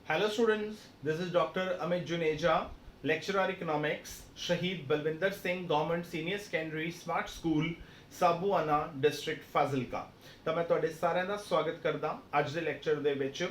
Hello students, this is Dr. Amit Juneja, lecturer economics, Shahid Balwinder Singh Government Senior Secondary Smart School, Sabuana district Fazilka. ਤਾਂ ਮੈਂ ਤੁਹਾਡੇ ਸਾਰਿਆਂ ਦਾ ਸਵਾਗਤ ਕਰਦਾ ਅੱਜ ਦੇ ਲੈਕਚਰ ਦੇ ਵਿੱਚ।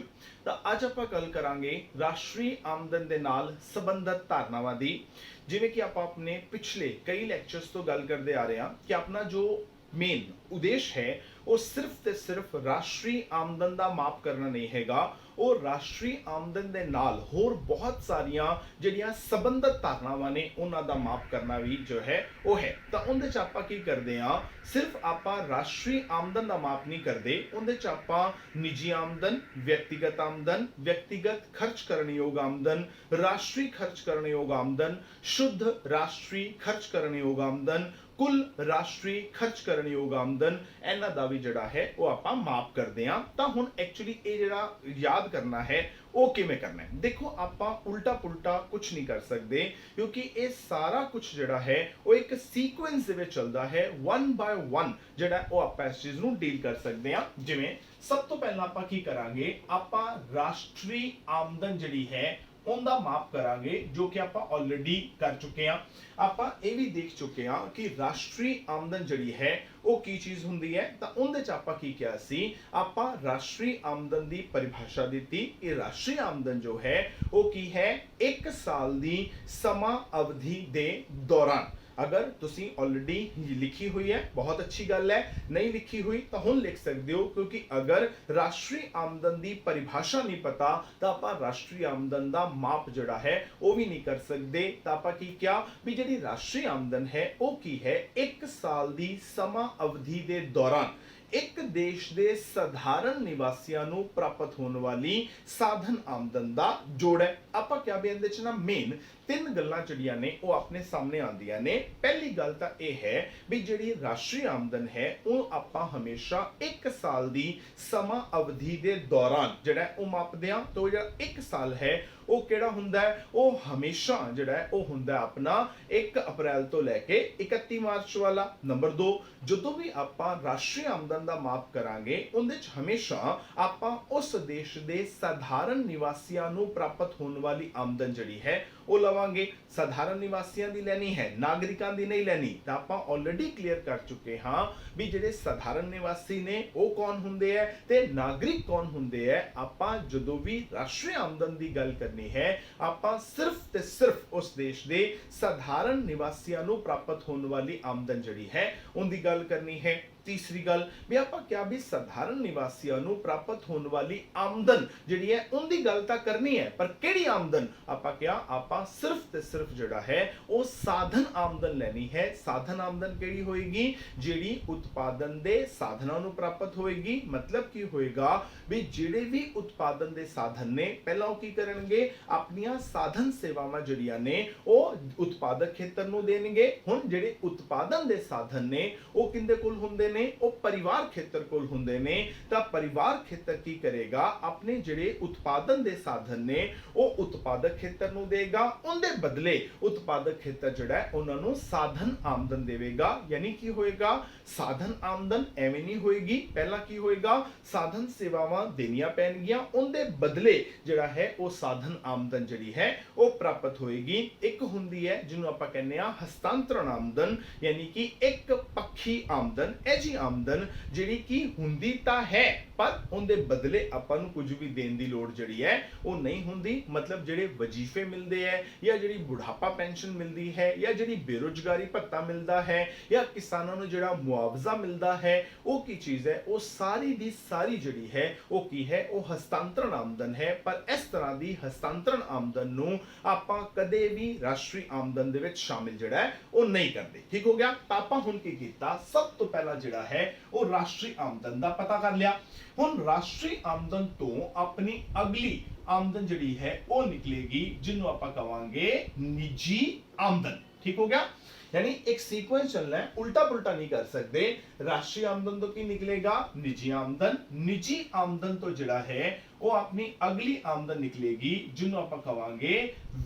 ਤਾਂ ਅੱਜ ਆਪਾਂ ਗੱਲ ਕਰਾਂਗੇ ਰਾਸ਼ਟਰੀ ਆਮਦਨ ਦੇ ਨਾਲ ਸੰਬੰਧਿਤ ਧਾਰਨਾਵਾਂ ਦੀ। ਜਿਵੇਂ ਕਿ ਆਪਾਂ ਆਪਣੇ ਪਿਛਲੇ ਕਈ ਲੈਕਚਰਸ ਤੋਂ ਗੱਲ ਕਰਦੇ ਆ ਰਹੇ ਹਾਂ ਕਿ ਆਪਣਾ ਜੋ ਮੇਨ ਉਦੇਸ਼ ਹੈ ਉਹ ਸਿਰਫ ਤੇ ਸਿਰਫ ਰਾਸ਼ਟਰੀ ਆਮਦਨ ਦਾ ਮਾਪ ਕਰਨਾ ਨਹੀਂ ਹੈਗਾ, ਉਹ ਰਾਸ਼ਟਰੀ ਆਮਦਨ ਦੇ ਨਾਲ ਹੋਰ ਬਹੁਤ ਸਾਰੀਆਂ ਜਿਹੜੀਆਂ ਸੰਬੰਧਿਤ ਧਾਰਨਾਵਾਂ ਨੇ ਉਹਨਾਂ ਦਾ ਮਾਪ ਕਰਨਾ ਵੀ ਜੋ ਹੈ ਉਹ ਹੈ। ਤਾਂ ਉਹਦੇ ਚ ਆਪਾਂ ਕੀ ਕਰਦੇ ਆ, ਸਿਰਫ ਆਪਾਂ ਰਾਸ਼ਟਰੀ ਆਮਦਨ ਦਾ ਮਾਪ ਨਹੀਂ ਕਰਦੇ, ਉਹਦੇ ਚ ਆਪਾਂ ਨਿੱਜੀ ਆਮਦਨ, ਵਿਅਕਤੀਗਤ ਖਰਚ ਕਰਨ ਯੋਗ ਆਮਦਨ, ਰਾਸ਼ਟਰੀ ਖਰਚ ਕਰਨ ਯੋਗ ਆਮਦਨ, ਸ਼ੁੱਧ ਰਾਸ਼ਟਰੀ ਖਰਚ ਕਰਨ ਯੋਗ ਆਮਦਨ, ਕੁੱਲ ਰਾਸ਼ਟਰੀ ਖਰਚ ਕਰਨ ਯੋਗ ਆਮਦਨ, ਇਹਨਾਂ ਦਾ ਵੀ ਜਿਹੜਾ ਹੈ ਉਹ ਆਪਾਂ ਮਾਪ ਕਰਦੇ ਆ। ਤਾਂ ਹੁਣ ਐਕਚੁਅਲੀ ਇਹ ਜਿਹੜਾ ਯਾਦ ਕਰਨਾ ਹੈ ਉਹ ਕਿਵੇਂ ਕਰਨਾ ਹੈ, ਦੇਖੋ ਆਪਾਂ ਉਲਟਾ ਪੁਲਟਾ ਕੁਝ ਨਹੀਂ ਕਰ ਸਕਦੇ ਕਿਉਂਕਿ ਇਹ ਸਾਰਾ ਕੁਝ ਜਿਹੜਾ ਹੈ ਉਹ ਇੱਕ ਸੀਕੁਐਂਸ ਦੇ ਵਿੱਚ ਚੱਲਦਾ ਹੈ। 1 ਬਾय 1 ਜਿਹੜਾ ਉਹ ਆਪਾਂ ਇਸ ਚੀਜ਼ ਨੂੰ ਡੀਲ ਕਰ ਸਕਦੇ ਆ। ਜਿਵੇਂ ਸਭ ਤੋਂ ਪਹਿਲਾਂ ਆਪਾਂ ਕੀ ਕਰਾਂਗੇ, ਆਪਾਂ ਰਾਸ਼ਟਰੀ ਆਮਦਨ ਜਿਹੜੀ ਹੈ ਉਹਦਾ ਮਾਪ ਕਰਾਂਗੇ, ਜੋ ਕਿ ਆਪਾਂ ਆਲਰੇਡੀ ਕਰ ਚੁੱਕੇ ਆ। ਆਪਾਂ ਇਹ ਵੀ ਦੇਖ ਚੁੱਕੇ ਆ ਕਿ ਰਾਸ਼ਟਰੀ ਆਮਦਨ ਜਿਹੜੀ ਹੈ ਉਹ ਕੀ ਚੀਜ਼ ਹੁੰਦੀ ਹੈ। ਤਾਂ ਉਹਦੇ ਚ ਆਪਾਂ ਕੀ ਕਿਹਾ ਸੀ, ਆਪਾਂ ਰਾਸ਼ਟਰੀ ਆਮਦਨ ਦੀ ਪਰਿਭਾਸ਼ਾ ਦਿੱਤੀ। ਇਹ ਰਾਸ਼ਟਰੀ ਆਮਦਨ ਜੋ ਹੈ ਉਹ ਕੀ ਹੈ, 1 ਸਾਲ ਦੀ ਸਮਾਂ ਅਵਧੀ ਦੇ ਦੌਰਾਨ। अगर तुसी ऑलरेडी लिखी हुई है बहुत अच्छी गल है, नहीं लिखी हुई तो हुण लिख सकते हो, क्योंकि अगर राष्ट्रीय आमदन की परिभाषा नहीं पता तो आप राष्ट्रीय आमदन का माप जड़ा है वो भी नहीं कर सकते। तो आप की क्या भी जी राष्ट्रीय आमदन है वो की है, 1 साल की समा अवधि के दौरान एक देश के साधारण निवासियों ਨੂੰ ਪ੍ਰਾਪਤ ਹੋਣ ਵਾਲੀ ਸਾਧਨ ਆਮਦਨ ਦਾ ਜੋੜ ਹੈ। ਆਪਾਂ ਕਿਹਾ ਵੀ ਇਹਦੇ ਚ ਨਾ ਮੇਨ 3 ਗੱਲਾਂ ਜਿਹੜੀਆਂ ਨੇ ਉਹ ਆਪਣੇ ਸਾਹਮਣੇ ਆਉਂਦੀਆਂ ਨੇ। ਪਹਿਲੀ ਗੱਲ ਤਾਂ ਇਹ ਹੈ ਵੀ ਜਿਹੜੀ ਰਾਸ਼ਟਰੀ ਆਮਦਨ ਹੈ ਉਹ ਆਪਾਂ ਹਮੇਸ਼ਾ 1 ਸਾਲ ਦੀ ਸਮਾਂ ਅਵਧੀ ਦੇ ਦੌਰਾਨ ਜਿਹੜਾ ਉਹ ਮਾਪਦੇ ਆ। ਤਾਂ ਜਿਹੜਾ 1 ਸਾਲ ਹੈ ਉਹ ਕਿਹੜਾ ਹੁੰਦਾ ਹੈ, ਉਹ ਹਮੇਸ਼ਾ ਜਿਹੜਾ ਹੈ ਉਹ ਹੁੰਦਾ ਆਪਣਾ 1 ਅਪ੍ਰੈਲ ਤੋਂ ਲੈ ਕੇ 31 ਮਾਰਚ ਵਾਲਾ। ਨੰਬਰ 2, ਜਦੋਂ ਵੀ ਆਪਾਂ ਰਾਸ਼ਟਰੀ ਆਮਦਨ ਦਾ ਮਾਪ ਕਰਾਂਗੇ ਉਹਦੇ ਚ ਹਮੇਸ਼ਾ ਆਪਾਂ ਉਸ ਦੇਸ਼ ਦੇ ਸਾਧਾਰਨ ਨਿਵਾਸੀਆਂ ਨੂੰ ਪ੍ਰਾਪਤ ਹੋਣ ਵਾਲੀ ਆਮਦਨ ਜਿਹੜੀ ਹੈ ਉਹ ਲਵਾਂਗੇ। ਸਾਧਾਰਨ ਨਿਵਾਸੀਆਂ ਦੀ ਲੈਣੀ ਹੈ, ਨਾਗਰਿਕਾਂ ਦੀ ਨਹੀਂ ਲੈਣੀ। ਤਾਂ ਆਪਾਂ ਆਲਰੇਡੀ ਕਲੀਅਰ ਕਰ ਚੁੱਕੇ ਹਾਂ ਵੀ ਜਿਹੜੇ ਸਾਧਾਰਨ ਨਿਵਾਸੀ ਨੇ ਉਹ ਕੌਣ ਹੁੰਦੇ ਆ ਤੇ ਨਾਗਰਿਕ ਕੌਣ ਹੁੰਦੇ ਆ। ਆਪਾਂ ਜਦੋਂ ਵੀ ਰਾਸ਼ਟਰੀ ਆਮਦਨ ਦੀ ਗੱਲ ਕਰਨੀ ਹੈ ਆਪਾਂ ਸਿਰਫ ਤੇ ਸਿਰਫ ਉਸ ਦੇਸ਼ ਦੇ ਸਾਧਾਰਨ ਨਿਵਾਸੀਆਂ ਨੂੰ ਪ੍ਰਾਪਤ ਹੋਣ ਵਾਲੀ ਆਮਦਨ ਜਿਹੜੀ ਹੈ ਉਹਦੀ ਗੱਲ ਕਰਨੀ ਹੈ। तीसरी गल भी आप क्या भी साधारण निवासियों ਨੂੰ प्राप्त होने वाली आमदन ਜਿਹੜੀ ਹੈ ਉਹਦੀ ਗੱਲ ਤਾਂ ਕਰਨੀ ਹੈ, पर ਕਿਹੜੀ आमदन ਆਪਾਂ ਕਿਹਾ ਆਪਾਂ ਸਿਰਫ ਤੇ ਸਿਰਫ ਜਿਹੜਾ ਹੈ ਉਹ ਸਾਧਨ ਆਮਦਨ ਲੈਣੀ ਹੈ। ਸਾਧਨ ਆਮਦਨ ਕਿਹੜੀ ਹੋਏਗੀ, ਜਿਹੜੀ ਉਤਪਾਦਨ ਦੇ ਸਾਧਨਾਂ ਨੂੰ ਪ੍ਰਾਪਤ ਹੋਏਗੀ। मतलब ਕੀ ਹੋਏਗਾ ਵੀ ਜਿਹੜੇ ਵੀ ਉਤਪਾਦਨ ਦੇ ਸਾਧਨ ਨੇ ਪਹਿਲਾਂ ਉਹ ਕੀ ਕਰਨਗੇ, ਆਪਣੀਆਂ ਸਾਧਨ ਸੇਵਾਵਾਂ ਜਿਹੜੀਆਂ ਨੇ ਉਹ ਉਤਪਾਦਕ ਖੇਤਰ ਨੂੰ ਦੇਣਗੇ। ਹੁਣ ਜਿਹੜੇ ਉਤਪਾਦਨ ਦੇ ਸਾਧਨ ਨੇ ਉਹ ਕਿੰਦੇ ਕੋਲ ਹੁੰਦੇ ਨੇ, ਉਹ ਪਰਿਵਾਰ ਖੇਤਰ ਕੋਲ ਹੁੰਦੇ ਨੇ। ਤਾਂ ਪਰਿਵਾਰ ਖੇਤਰ ਕੀ ਕਰੇਗਾ, ਆਪਣੇ ਜਿਹੜੇ ਉਤਪਾਦਨ ਦੇ ਸਾਧਨ ਨੇ ਉਹ ਉਤਪਾਦਕ ਖੇਤਰ ਨੂੰ ਦੇਗਾ, ਉਹਦੇ ਬਦਲੇ ਉਤਪਾਦਕ ਖੇਤਰ ਜਿਹੜਾ ਹੈ ਉਹਨਾਂ ਨੂੰ ਸਾਧਨ ਆਮਦਨ ਦੇਵੇਗਾ। ਯਾਨੀ ਕੀ ਹੋਏਗਾ, ਸਾਧਨ ਆਮਦਨ ਐਵੇਂ ਨਹੀਂ ਹੋਏਗੀ, ਪਹਿਲਾਂ ਕੀ ਹੋਏਗਾ, ਸਾਧਨ ਸੇਵਾਵਾਂ ਦੇਣੀਆਂ ਪੈਣਗੀਆਂ, ਉਹਦੇ ਬਦਲੇ ਜਿਹੜਾ ਹੈ ਉਹ ਸਾਧਨ ਆਮਦਨ ਜਿਹੜੀ ਹੈ ਉਹ ਪ੍ਰਾਪਤ ਹੋਏਗੀ। ਇੱਕ ਹੁੰਦੀ ਹੈ ਜਿਹਨੂੰ ਆਪਾਂ ਕਹਿੰਦੇ ਆ ਹਸਤਾਂਤਰਣ ਆਮਦਨ, ਯਾਨੀ ਕਿ ਇੱਕ ਪੱਖੀ ਆਮਦਨ। ਜੀ ਆਮਦਨ ਜਿਹੜੀ ਕੀ ਹੁੰਦੀ ਤਾਂ ਹੈ ਪਰ ਉਹਦੇ ਬਦਲੇ ਆਪਾਂ ਨੂੰ ਕੁਝ ਵੀ ਦੇਣ ਦੀ ਲੋੜ ਜਿਹੜੀ ਹੈ ਉਹ ਨਹੀਂ ਹੁੰਦੀ। मतलब ਜਿਹੜੇ ਵਜ਼ੀਫੇ ਮਿਲਦੇ ਹੈ ਜਾਂ ਜਿਹੜੀ ਬੁਢਾਪਾ ਪੈਨਸ਼ਨ ਮਿਲਦੀ ਹੈ ਜਾਂ ਜਿਹੜੀ ਬੇਰੁਜ਼ਗਾਰੀ ਭੱਤਾ ਮਿਲਦਾ ਹੈ ਜਾਂ ਕਿਸਾਨਾਂ ਨੂੰ ਜਿਹੜਾ ਮੁਆਵਜ਼ਾ ਮਿਲਦਾ ਹੈ ਉਹ ਕੀ ਚੀਜ਼ ਹੈ, ਉਹ ਸਾਰੀ ਦੀ ਸਾਰੀ ਜਿਹੜੀ ਹੈ ਉਹ ਕੀ ਹੈ, ਉਹ ਹਸਤਾਂਤਰਣ ਆਮਦਨ ਹੈ। ਪਰ ਇਸ ਤਰ੍ਹਾਂ ਦੀ ਹਸਤਾਂਤਰਣ ਆਮਦਨ ਨੂੰ ਆਪਾਂ ਕਦੇ ਵੀ ਰਾਸ਼ਟਰੀ ਆਮਦਨ ਦੇ ਵਿੱਚ ਸ਼ਾਮਿਲ ਜਿਹੜਾ ਹੈ ਉਹ ਨਹੀਂ ਕਰਦੇ। ਠੀਕ ਹੋ ਗਿਆ। ਤਾਂ ਆਪਾਂ ਹੁਣ ਕੀ ਕੀਤਾ, ਸਭ ਤੋਂ ਪਹਿਲਾਂ ਜਿਹੜਾ ਹੈ ਉਹ ਰਾਸ਼ਟਰੀ ਆਮਦਨ ਦਾ ਪਤਾ ਕਰ ਲਿਆ। ਹੁਣ ਰਾਸ਼ਟਰੀ ਆਮਦਨ ਤੋਂ ਆਪਣੀ ਅਗਲੀ ਆਮਦਨ ਜਿਹੜੀ ਹੈ ਉਹ ਨਿਕਲੇਗੀ ਜਿਹਨੂੰ ਆਪਾਂ ਕਹਾਂਗੇ ਨਿੱਜੀ ਆਮਦਨ। ਠੀਕ ਹੋ ਗਿਆ। यानी एक सीक्वेंस चलना है, उल्टा पुल्टा नहीं कर सकते। राष्ट्रीय आमदन तो की निकलेगा निजी आमदन, निजी आमदन तो जड़ा है वो अपनी अगली आमदन निकलेगी जिन्हों आप कहांगे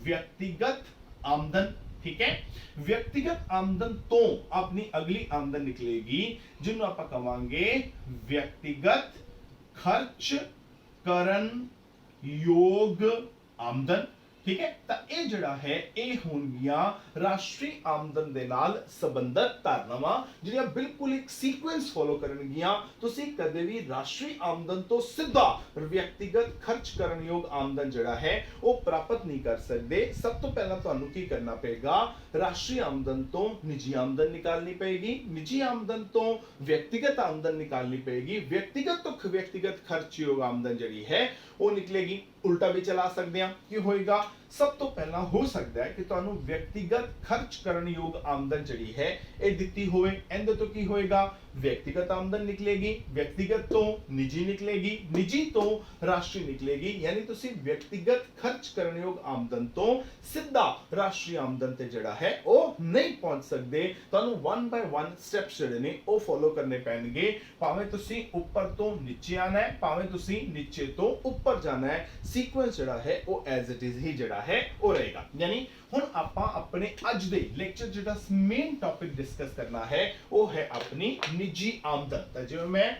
व्यक्तिगत आमदन। ठीक है, व्यक्तिगत आमदन तो अपनी अगली आमदन निकलेगी जिन्हों आप कहांगे व्यक्तिगत खर्च करन ਯੋਗ ਆਮਦਨ। ਠੀਕ ਹੈ, ਤਾਂ ਇਹ ਜਿਹੜਾ ਹੈ ਇਹ ਹੋਣਗੀਆਂ ਰਾਸ਼ਟਰੀ ਆਮਦਨ ਦੇ ਨਾਲ ਸੰਬੰਧਿਤ ਧਾਰਨਾਵਾਂ ਜਿਹੜੀਆਂ ਬਿਲਕੁਲ ਇੱਕ ਸੀਕੁਐਂਸ ਫੋਲੋ ਕਰਨਗੀਆਂ। ਤੁਸੀਂ ਕਦੇ ਵੀ ਰਾਸ਼ਟਰੀ ਆਮਦਨ ਤੋਂ ਸਿੱਧਾ ਵਿਅਕਤੀਗਤ ਖਰਚ ਕਰਨਯੋਗ ਆਮਦਨ ਜਿਹੜਾ ਹੈ ਉਹ ਪ੍ਰਾਪਤ ਨਹੀਂ ਕਰ ਸਕਦੇ। ਸਭ ਤੋਂ ਪਹਿਲਾਂ ਤੁਹਾਨੂੰ ਕੀ ਕਰਨਾ ਪਏਗਾ, ਰਾਸ਼ਟਰੀ ਆਮਦਨ ਤੋਂ ਨਿੱਜੀ ਆਮਦਨ ਨਿਕਾਲਣੀ ਪਏਗੀ, ਨਿੱਜੀ ਆਮਦਨ ਤੋਂ ਵਿਅਕਤੀਗਤ ਆਮਦਨ ਨਿਕਾਲਣੀ ਪਏਗੀ, ਵਿਅਕਤੀਗਤ ਤੋਂ ਵਿਅਕਤੀਗਤ ਖਰਚਯੋਗ ਆਮਦਨ ਜਿਹੜੀ ਹੈ ਉਹ ਨਿਕਲੇਗੀ। ਉਲਟਾ ਵੀ ਚਲਾ ਸਕਦੇ ਹਾਂ, ਕੀ ਹੋਏਗਾ, ਸਭ ਤੋਂ ਪਹਿਲਾਂ ਹੋ ਸਕਦਾ ਹੈ ਕਿ ਤੁਹਾਨੂੰ ਵਿਅਕਤੀਗਤ ਖਰਚ ਕਰਨਯੋਗ ਆਮਦਨ ਜਿਹੜੀ ਹੈ ਇਹ ਦਿੱਤੀ ਹੋਵੇ। ਇਹਦੇ ਤੋਂ ਕੀ ਹੋਏਗਾ, ਵਿਅਕਤੀਗਤ ਆਮਦਨ ਨਿਕਲੇਗੀ, ਵਿਅਕਤੀਗਤ ਤੋਂ ਨਿੱਜੀ ਨਿਕਲੇਗੀ, ਨਿੱਜੀ ਤੋਂ ਰਾਸ਼ਟਰੀ ਨਿਕਲੇਗੀ। ਯਾਨੀ ਤੁਸੀਂ ਵਿਅਕਤੀਗਤ ਖਰਚ ਕਰਨਯੋਗ ਆਮਦਨ ਤੋਂ ਸਿੱਧਾ ਰਾਸ਼ਟਰੀ ਆਮਦਨ ਤੇ ਜਿਹੜਾ ਹੈ ਉਹ ਨਹੀਂ ਪਹੁੰਚ ਸਕਦੇ। ਤੁਹਾਨੂੰ 1 ਬਾਈ 1 ਸਟੈਪਸ ਜਿਹੜੇ ਨੇ ਉਹ ਫੋਲੋ ਕਰਨੇ ਪੈਣਗੇ। ਭਾਵੇਂ ਤੁਸੀਂ ਉੱਪਰ ਤੋਂ ਨੀਚੇ ਆਣਾ ਹੈ, ਭਾਵੇਂ ਤੁਸੀਂ ਨੀਚੇ ਤੋਂ ਉੱਪਰ ਜਾਣਾ ਹੈ, ਸੀਕੁਐਂਸ ਜਿਹੜਾ ਹੈ ਉਹ ਐਜ਼ ਇਟ ਇਜ਼ ਹੀ ਜਿਹੜਾ ਹੈ ਉਹ ਰਹੇਗਾ। ਯਾਨੀ ਹੁਣ ਆਪਾਂ ਆਪਣੇ ਅੱਜ ਦੇ ਲੈਕਚਰ ਜਿਹੜਾ ਮੇਨ ਟੌਪਿਕ ਡਿਸਕਸ ਕਰਨਾ ਹੈ ਉਹ ਹੈ ਆਪਣੀ ਨਿੱਜੀ ਆਮਦਨ। ਤਾਂ ਜਿਵੇਂ ਮੈਂ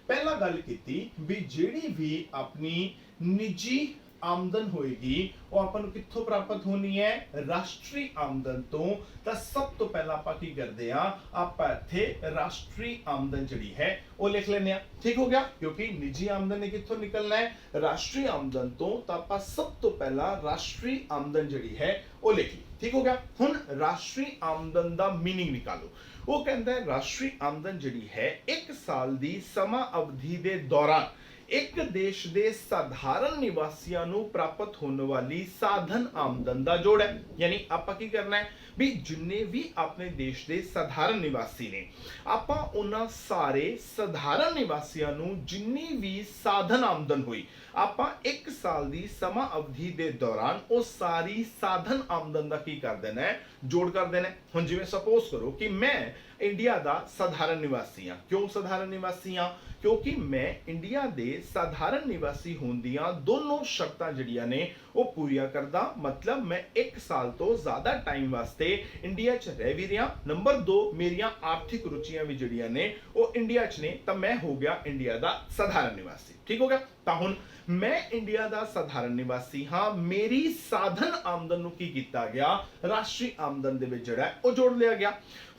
ਪਹਿਲਾਂ ਗੱਲ ਕੀਤੀ ਵੀ ਜਿਹੜੀ ਵੀ ਆਪਣੀ ਨਿੱਜੀ ਆਮਦਨ ਹੋਏਗੀ ਉਹ ਆਪਾਂ ਨੂੰ ਕਿੱਥੋਂ ਪ੍ਰਾਪਤ ਹੋਣੀ ਹੈ, ਰਾਸ਼ਟਰੀ ਆਮਦਨ ਤੋਂ। ਤਾਂ ਸਭ ਤੋਂ ਪਹਿਲਾਂ ਆਪਾਂ ਕੀ ਕਰਦੇ ਆ, ਆਪਾਂ ਇੱਥੇ ਰਾਸ਼ਟਰੀ ਆਮਦਨ ਜਿਹੜੀ ਹੈ ਉਹ ਲਿਖ ਲੈਂਦੇ ਆ। ਠੀਕ ਹੋ ਗਿਆ, ਕਿਉਂਕਿ ਨਿੱਜੀ ਆਮਦਨ ਨੇ ਕਿੱਥੋਂ ਨਿਕਲਣਾ ਹੈ, ਰਾਸ਼ਟਰੀ ਆਮਦਨ ਤੋਂ। ਤਾਂ ਆਪਾਂ ਸਭ ਤੋਂ ਪਹਿਲਾਂ ਰਾਸ਼ਟਰੀ ਆਮਦਨ ਜਿਹੜੀ ਹੈ ਉਹ ਲਿਖ ਲਈ। ਠੀਕ ਹੋ ਗਿਆ, ਹੁਣ ਰਾਸ਼ਟਰੀ ਆਮਦਨ ਦਾ ਮੀਨਿੰਗ ਨਿਕਾਲੋ। ਉਹ ਕਹਿੰਦਾ ਹੈ ਰਾਸ਼ਟਰੀ ਆਮਦਨ ਜਿਹੜੀ ਹੈ 1 ਸਾਲ ਦੀ ਸਮਾਂ ਅਵਧੀ ਦੇ ਦੌਰਾਨ ਇੱਕ ਦੇਸ਼ ਦੇ ਸਾਧਾਰਨ ਨਿਵਾਸੀਆਂ ਨੂੰ ਪ੍ਰਾਪਤ ਹੋਣ ਵਾਲੀ ਸਾਧਨ ਆਮਦਨ ਦਾ ਜੋੜ ਹੈ। ਯਾਨੀ ਆਪਾਂ ਕੀ ਕਰਨਾ ਹੈ ਵੀ ਜਿੰਨੇ ਵੀ ਆਪਣੇ ਦੇਸ਼ ਦੇ ਸਾਧਾਰਨ ਨਿਵਾਸੀ ਨੇ, ਆਪਾਂ ਉਹਨਾਂ ਸਾਰੇ ਸਾਧਾਰਨ ਨਿਵਾਸੀਆਂ ਨੂੰ ਜਿੰਨੀ ਵੀ ਸਾਧਨ ਆਮਦਨ ਹੋਈ, ਆਪਾਂ 1 ਸਾਲ ਦੀ ਸਮਾਂ ਅਵਧੀ ਦੇ ਦੌਰਾਨ ਉਹ ਸਾਰੀ ਸਾਧਨ ਆਮਦਨ ਦਾ ਕੀ ਕਰ ਦੇਣਾ ਹੈ, ਜੋੜ ਕਰ ਦੇਣਾ ਹੈ। ਹੁਣ ਜਿਵੇਂ ਸਪੋਜ਼ ਕਰੋ ਕਿ ਮੈਂ ਇੰਡੀਆ ਦਾ ਸਾਧਾਰਨ ਨਿਵਾਸੀ ਹਾਂ। ਕਿਉਂ ਸਾਧਾਰਨ ਨਿਵਾਸੀ ਹਾਂ, ਕਿਉਂਕਿ ਮੈਂ ਇੰਡੀਆ ਦੇ ਸਾਧਾਰਨ ਨਿਵਾਸੀ ਹੋਣ ਦੀਆਂ ਦੋਨੋਂ ਸ਼ਰਤਾਂ ਜਿਹੜੀਆਂ ਨੇ ਉਹ ਪੂਰੀਆਂ ਕਰਦਾ। ਮਤਲਬ ਮੈਂ 1 ਸਾਲ ਤੋਂ ਜ਼ਿਆਦਾ ਟਾਈਮ ਵਾਸਤੇ ਇੰਡੀਆ 'ਚ ਰਹਿ ਵੀ ਰਿਹਾ। ਨੰਬਰ 2, ਮੇਰੀਆਂ ਆਰਥਿਕ ਰੁਚੀਆਂ ਵੀ ਜਿਹੜੀਆਂ ਨੇ ਉਹ ਇੰਡੀਆ 'ਚ ਨੇ, ਤਾਂ ਮੈਂ ਹੋ ਗਿਆ ਇੰਡੀਆ ਦਾ ਸਾਧਾਰਨ ਨਿਵਾਸੀ। ਠੀਕ ਹੋ ਗਿਆ, ਤਾਂ ਹੁਣ ਮੈਂ ਇੰਡੀਆ ਦਾ ਸਾਧਾਰਨ ਨਿਵਾਸੀ ਹਾਂ, ਮੇਰੀ ਸਾਧਨ ਆਮਦਨ ਨੂੰ ਕੀ ਕੀਤਾ ਗਿਆ, ਰਾਸ਼ਟਰੀ ਆਮਦਨ ਦੇ ਵਿੱਚ ਜਿਹੜਾ ਉਹ ਜੋੜ ਲਿਆ ਗਿਆ।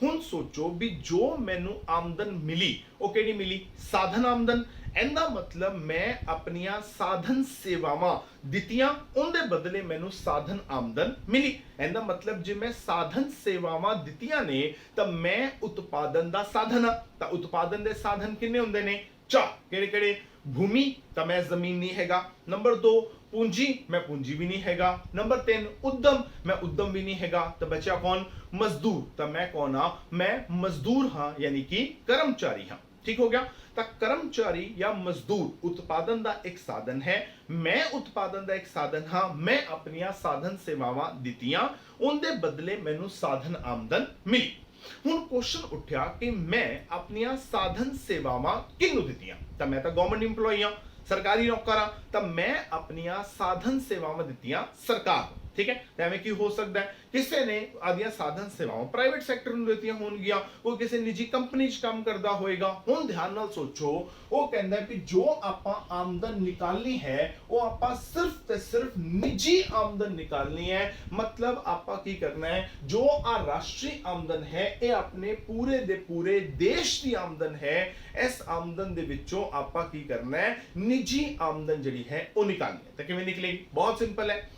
ਹੁਣ ਸੋਚੋ ਵੀ ਜੋ ਮੈਨੂੰ ਆਮਦਨ ਮਿਲੀ ਉਹ ਕਿਹੜੀ ਮਿਲੀ, ਸਾਧਨ ਆਮਦਨ। ਇਹਦਾ ਮਤਲਬ ਮੈਂ ਆਪਣੀਆਂ ਸਾਧਨ ਸੇਵਾਵਾਂ ਦਿੱਤੀਆਂ, ਉਹਦੇ ਬਦਲੇ ਮੈਨੂੰ ਸਾਧਨ ਆਮਦਨ ਮਿਲੀ। ਇਹਦਾ ਮਤਲਬ ਜੇ ਮੈਂ ਸਾਧਨ ਸੇਵਾਵਾਂ ਦਿੱਤੀਆਂ ਨੇ ਤਾਂ ਮੈਂ ਉਤਪਾਦਨ ਦਾ ਸਾਧਨ ਆ। ਤਾਂ ਉਤਪਾਦਨ ਦੇ ਸਾਧਨ ਕਿੰਨੇ ਹੁੰਦੇ ਨੇ, 4। ਕਿਹੜੇ ਕਿਹੜੇ, ਭੂਮੀ, ਤਾਂ ਮੈਂ ਜ਼ਮੀਨ ਨਹੀਂ ਹੈਗਾ। ਨੰਬਰ 2, पूंजी, मैं पूंजी भी नहीं हैगा। नंबर 3, उद्यम, मैं उद्यम भी नहीं हैगा। तो बचा कौन, मजदूर। तो मैं कौन हाँ, मैं मजदूर हाँ, यानी कि कर्मचारी हाँ। ठीक हो गया, तो कर्मचारी या मजदूर उत्पादन का एक साधन है, मैं उत्पादन का एक साधन हाँ। मैं अपनियां साधन सेवावां दित्तियां, उनके बदले मैनू साधन आमदन मिली। ਹੁਣ क्वेश्चन उठा कि मैं अपनियां साधन सेवावां किनू दित्तियां। तो मैं तो गवर्नमेंट इंप्लॉई हाँ, सरकारी नौकर हाँ, तो मैं अपनियां साधन सेवावां दित्तियां सरकार को। ठीक है, तो एवें की हो सकता है, किसी ने आदियां साधन सेवावां प्राइवेट सैक्टर ਨੂੰ ਦਿੱਤੀਆਂ ਹੋਣਗੀਆਂ, ਕੋਈ ਕਿਸੇ ਨਿੱਜੀ ਕੰਪਨੀ 'ਚ ਕੰਮ ਕਰਦਾ ਹੋਏਗਾ। ਹੁਣ ਧਿਆਨ ਨਾਲ ਸੋਚੋ, ਉਹ ਕਹਿੰਦਾ ਕਿ ਜੋ ਆਪਾਂ ਆਮਦਨ ਨਿਕਾਲਣੀ ਹੈ ਉਹ ਆਪਾਂ ਸਿਰਫ ਤੇ ਸਿਰਫ ਨਿੱਜੀ ਆਮਦਨ ਨਿਕਾਲਣੀ ਹੈ। मतलब ਆਪਾਂ ਕੀ ਕਰਨਾ ਹੈ, ਜੋ ਆ ਰਾਸ਼ਟਰੀ ਆਮਦਨ ਹੈ ਇਹ ਆਪਣੇ ਪੂਰੇ ਦੇ ਪੂਰੇ ਦੇਸ਼ ਦੀ ਆਮਦਨ ਹੈ। ਇਸ ਆਮਦਨ ਦੇ ਵਿੱਚੋਂ ਆਪਾਂ ਕੀ ਕਰਨਾ ਹੈ, ਨਿੱਜੀ ਆਮਦਨ ਜਿਹੜੀ ਹੈ ਉਹ ਨਿਕਾਲਣੀ ਹੈ। ਤਾਂ ਕਿਵੇਂ ਨਿਕਲੇਗੀ, ਬਹੁਤ ਸਿੰਪਲ ਹੈ।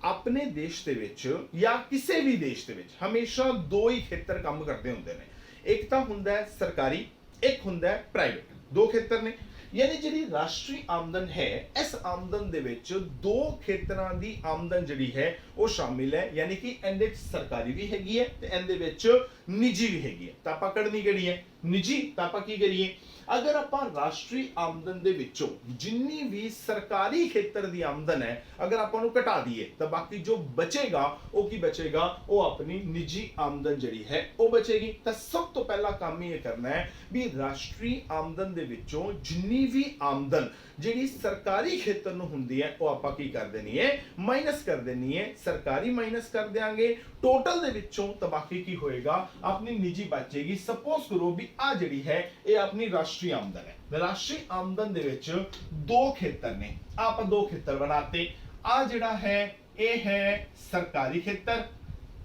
ਆਪਣੇ ਦੇਸ਼ ਦੇ ਵਿੱਚ ਜਾਂ ਕਿਸੇ ਵੀ ਦੇਸ਼ ਦੇ ਵਿੱਚ ਹਮੇਸ਼ਾ ਦੋ ਹੀ ਖੇਤਰ ਕੰਮ ਕਰਦੇ ਹੁੰਦੇ ਨੇ। ਇੱਕ ਤਾਂ ਹੁੰਦਾ ਹੈ ਸਰਕਾਰੀ, ਇੱਕ ਹੁੰਦਾ ਹੈ ਪ੍ਰਾਈਵੇਟ। ਦੋ ਖੇਤਰ ਨੇ। यानी जी राष्ट्रीय आमदन है, इस आमदन दे विच दो खेतरां दी आमदन जिहड़ी है वो शामिल है। यानी कि इहदे विच सरकारी भी हैगी है ते इहदे विच निजी भी हैगी है। तां आपां कढनी किहड़ी है, निजी। तां आपां की करिए, अगर आपां राष्ट्रीय आमदन दे विचों जिन्नी भी सरकारी खेतर दी आमदन है अगर आपां नूं घटा दईए तो बाकी जो बचेगा वो की बचेगा, वो अपनी निजी आमदन जिहड़ी है वो बचेगी। तां सब तो पहला काम ये करना है भी राष्ट्रीय आमदन दे विचों जिन्नी भी आमदन ਜਿਹੜੀ ਸਰਕਾਰੀ ਖੇਤਰ ਨੂੰ ਹੁੰਦੀ ਹੈ ਉਹ ਆਪਾਂ ਕੀ ਕਰ ਦੇਣੀ ਹੈ, ਮਾਈਨਸ ਕਰ ਦੇਣੀ ਹੈ। ਸਰਕਾਰੀ ਮਾਈਨਸ ਕਰ ਦੇਾਂਗੇ ਟੋਟਲ ਦੇ ਵਿੱਚੋਂ, ਤਾਂ ਬਾਕੀ ਕੀ ਹੋਏਗਾ, ਆਪਣੀ ਨਿੱਜੀ ਬਚੇਗੀ। ਸਪੋਜ਼ ਕਰੋ ਵੀ ਆ ਜਿਹੜੀ ਹੈ ਇਹ ਆਪਣੀ ਰਾਸ਼ਟਰੀ ਆਮਦਨ ਹੈ। ਰਾਸ਼ਟਰੀ ਆਮਦਨ ਦੇ ਵਿੱਚ ਦੋ ਖੇਤਰ ਨੇ, ਆਪਾਂ ਦੋ ਖੇਤਰ ਬਣਾਤੇ। ਆ ਜਿਹੜਾ ਹੈ ਇਹ ਹੈ ਸਰਕਾਰੀ ਖੇਤਰ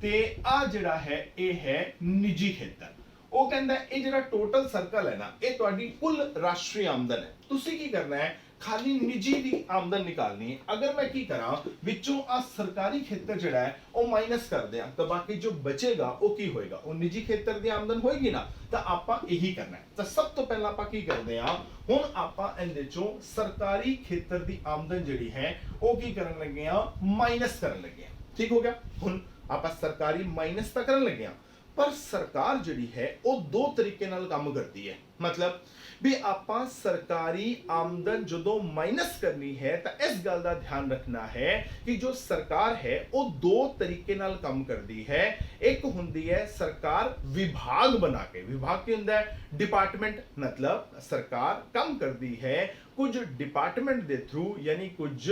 ਤੇ ਆ ਜਿਹੜਾ ਹੈ ਇਹ ਹੈ ਨਿੱਜੀ ਖੇਤਰ। ਉਹ ਕਹਿੰਦਾ ਇਹ ਜਿਹੜਾ ਟੋਟਲ ਸਰਕਲ ਹੈ ਨਾ ਇਹ ਤੁਹਾਡੀ ਕੁੱਲ ਰਾਸ਼ਟਰੀ ਆਮਦਨ ਹੈ। ਤੁਸੀਂ ਕੀ ਕਰਨਾ ਹੈ, ਖਾਲੀ ਨਿੱਜੀ ਦੀ ਆਮਦਨ ਨਿਕਾਲਣੀ ਹੈ। ਅਗਰ ਮੈਂ ਕੀ ਕਰਾਂ ਵਿੱਚੋਂ ਆ ਸਰਕਾਰੀ ਖੇਤਰ ਜਿਹੜਾ ਹੈ ਉਹ ਮਾਈਨਸ ਕਰ ਦਿਆਂ ਤਾਂ ਬਾਕੀ ਜੋ ਬਚੇਗਾ ਉਹ ਕੀ ਹੋਏਗਾ, ਉਹ ਨਿੱਜੀ ਖੇਤਰ ਦੀ ਆਮਦਨ ਹੋਏਗੀ ਨਾ। ਤਾਂ ਆਪਾਂ ਇਹੀ ਕਰਨਾ ਹੈ। ਤਾਂ ਸਭ ਤੋਂ ਪਹਿਲਾਂ ਆਪਾਂ ਕੀ ਕਰਦੇ ਹਾਂ, ਹੁਣ ਆਪਾਂ ਇਹਦੇ ਚੋਂ ਸਰਕਾਰੀ ਖੇਤਰ ਦੀ ਆਮਦਨ ਜਿਹੜੀ ਹੈ ਉਹ ਕੀ ਕਰਨ ਲੱਗੇ ਆ, ਮਾਈਨਸ ਕਰਨ ਲੱਗੇ ਆ। ਠੀਕ ਹੋ ਗਿਆ। ਹੁਣ ਆਪਾਂ ਸਰਕਾਰੀ ਮਾਈਨਸ ਤਾਂ ਕਰਨ ਲੱਗੇ ਆ, ਪਰ ਸਰਕਾਰ ਜਿਹੜੀ ਹੈ ਉਹ ਦੋ ਤਰੀਕੇ ਨਾਲ ਕੰਮ ਕਰਦੀ ਹੈ। मतलब भी ਆਪਾਂ सरकारी आमदन ਜਦੋਂ माइनस करनी है तो इस गल का ध्यान रखना है कि जो सरकार है वो दो तरीके नाल काम करती है। एक हुंदी है सरकार विभाग बना के, विभाग की हुंदा है डिपार्टमेंट, मतलब सरकार काम करती है कुछ डिपार्टमेंट के थ्रू यानी कुछ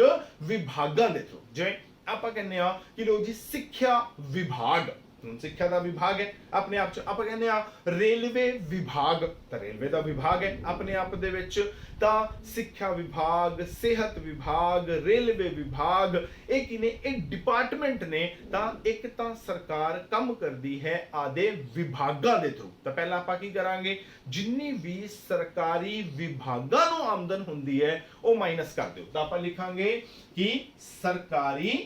विभागां के थ्रू। जिवें आपां कहने आ कि लो जी सिक्ख्या विभाग, सिक्ख्या का विभाग है अपने आप च। आप कहने आ रेलवे विभाग, तो रेलवे का विभाग है अपने आप दे विच। तां सिक्ख्या विभाग, सेहत विभाग, रेलवे विभाग एक ही ने, एक डिपार्टमेंट ने। तां एक तां सरकार काम करती है आदे विभागां दे थ्रू। तो पहला आपां की करांगे, जिन्नी भी सरकारी विभागां नूं आमदन हुंदी है वो माइनस कर दिओ। तो आपां लिखांगे कि सरकारी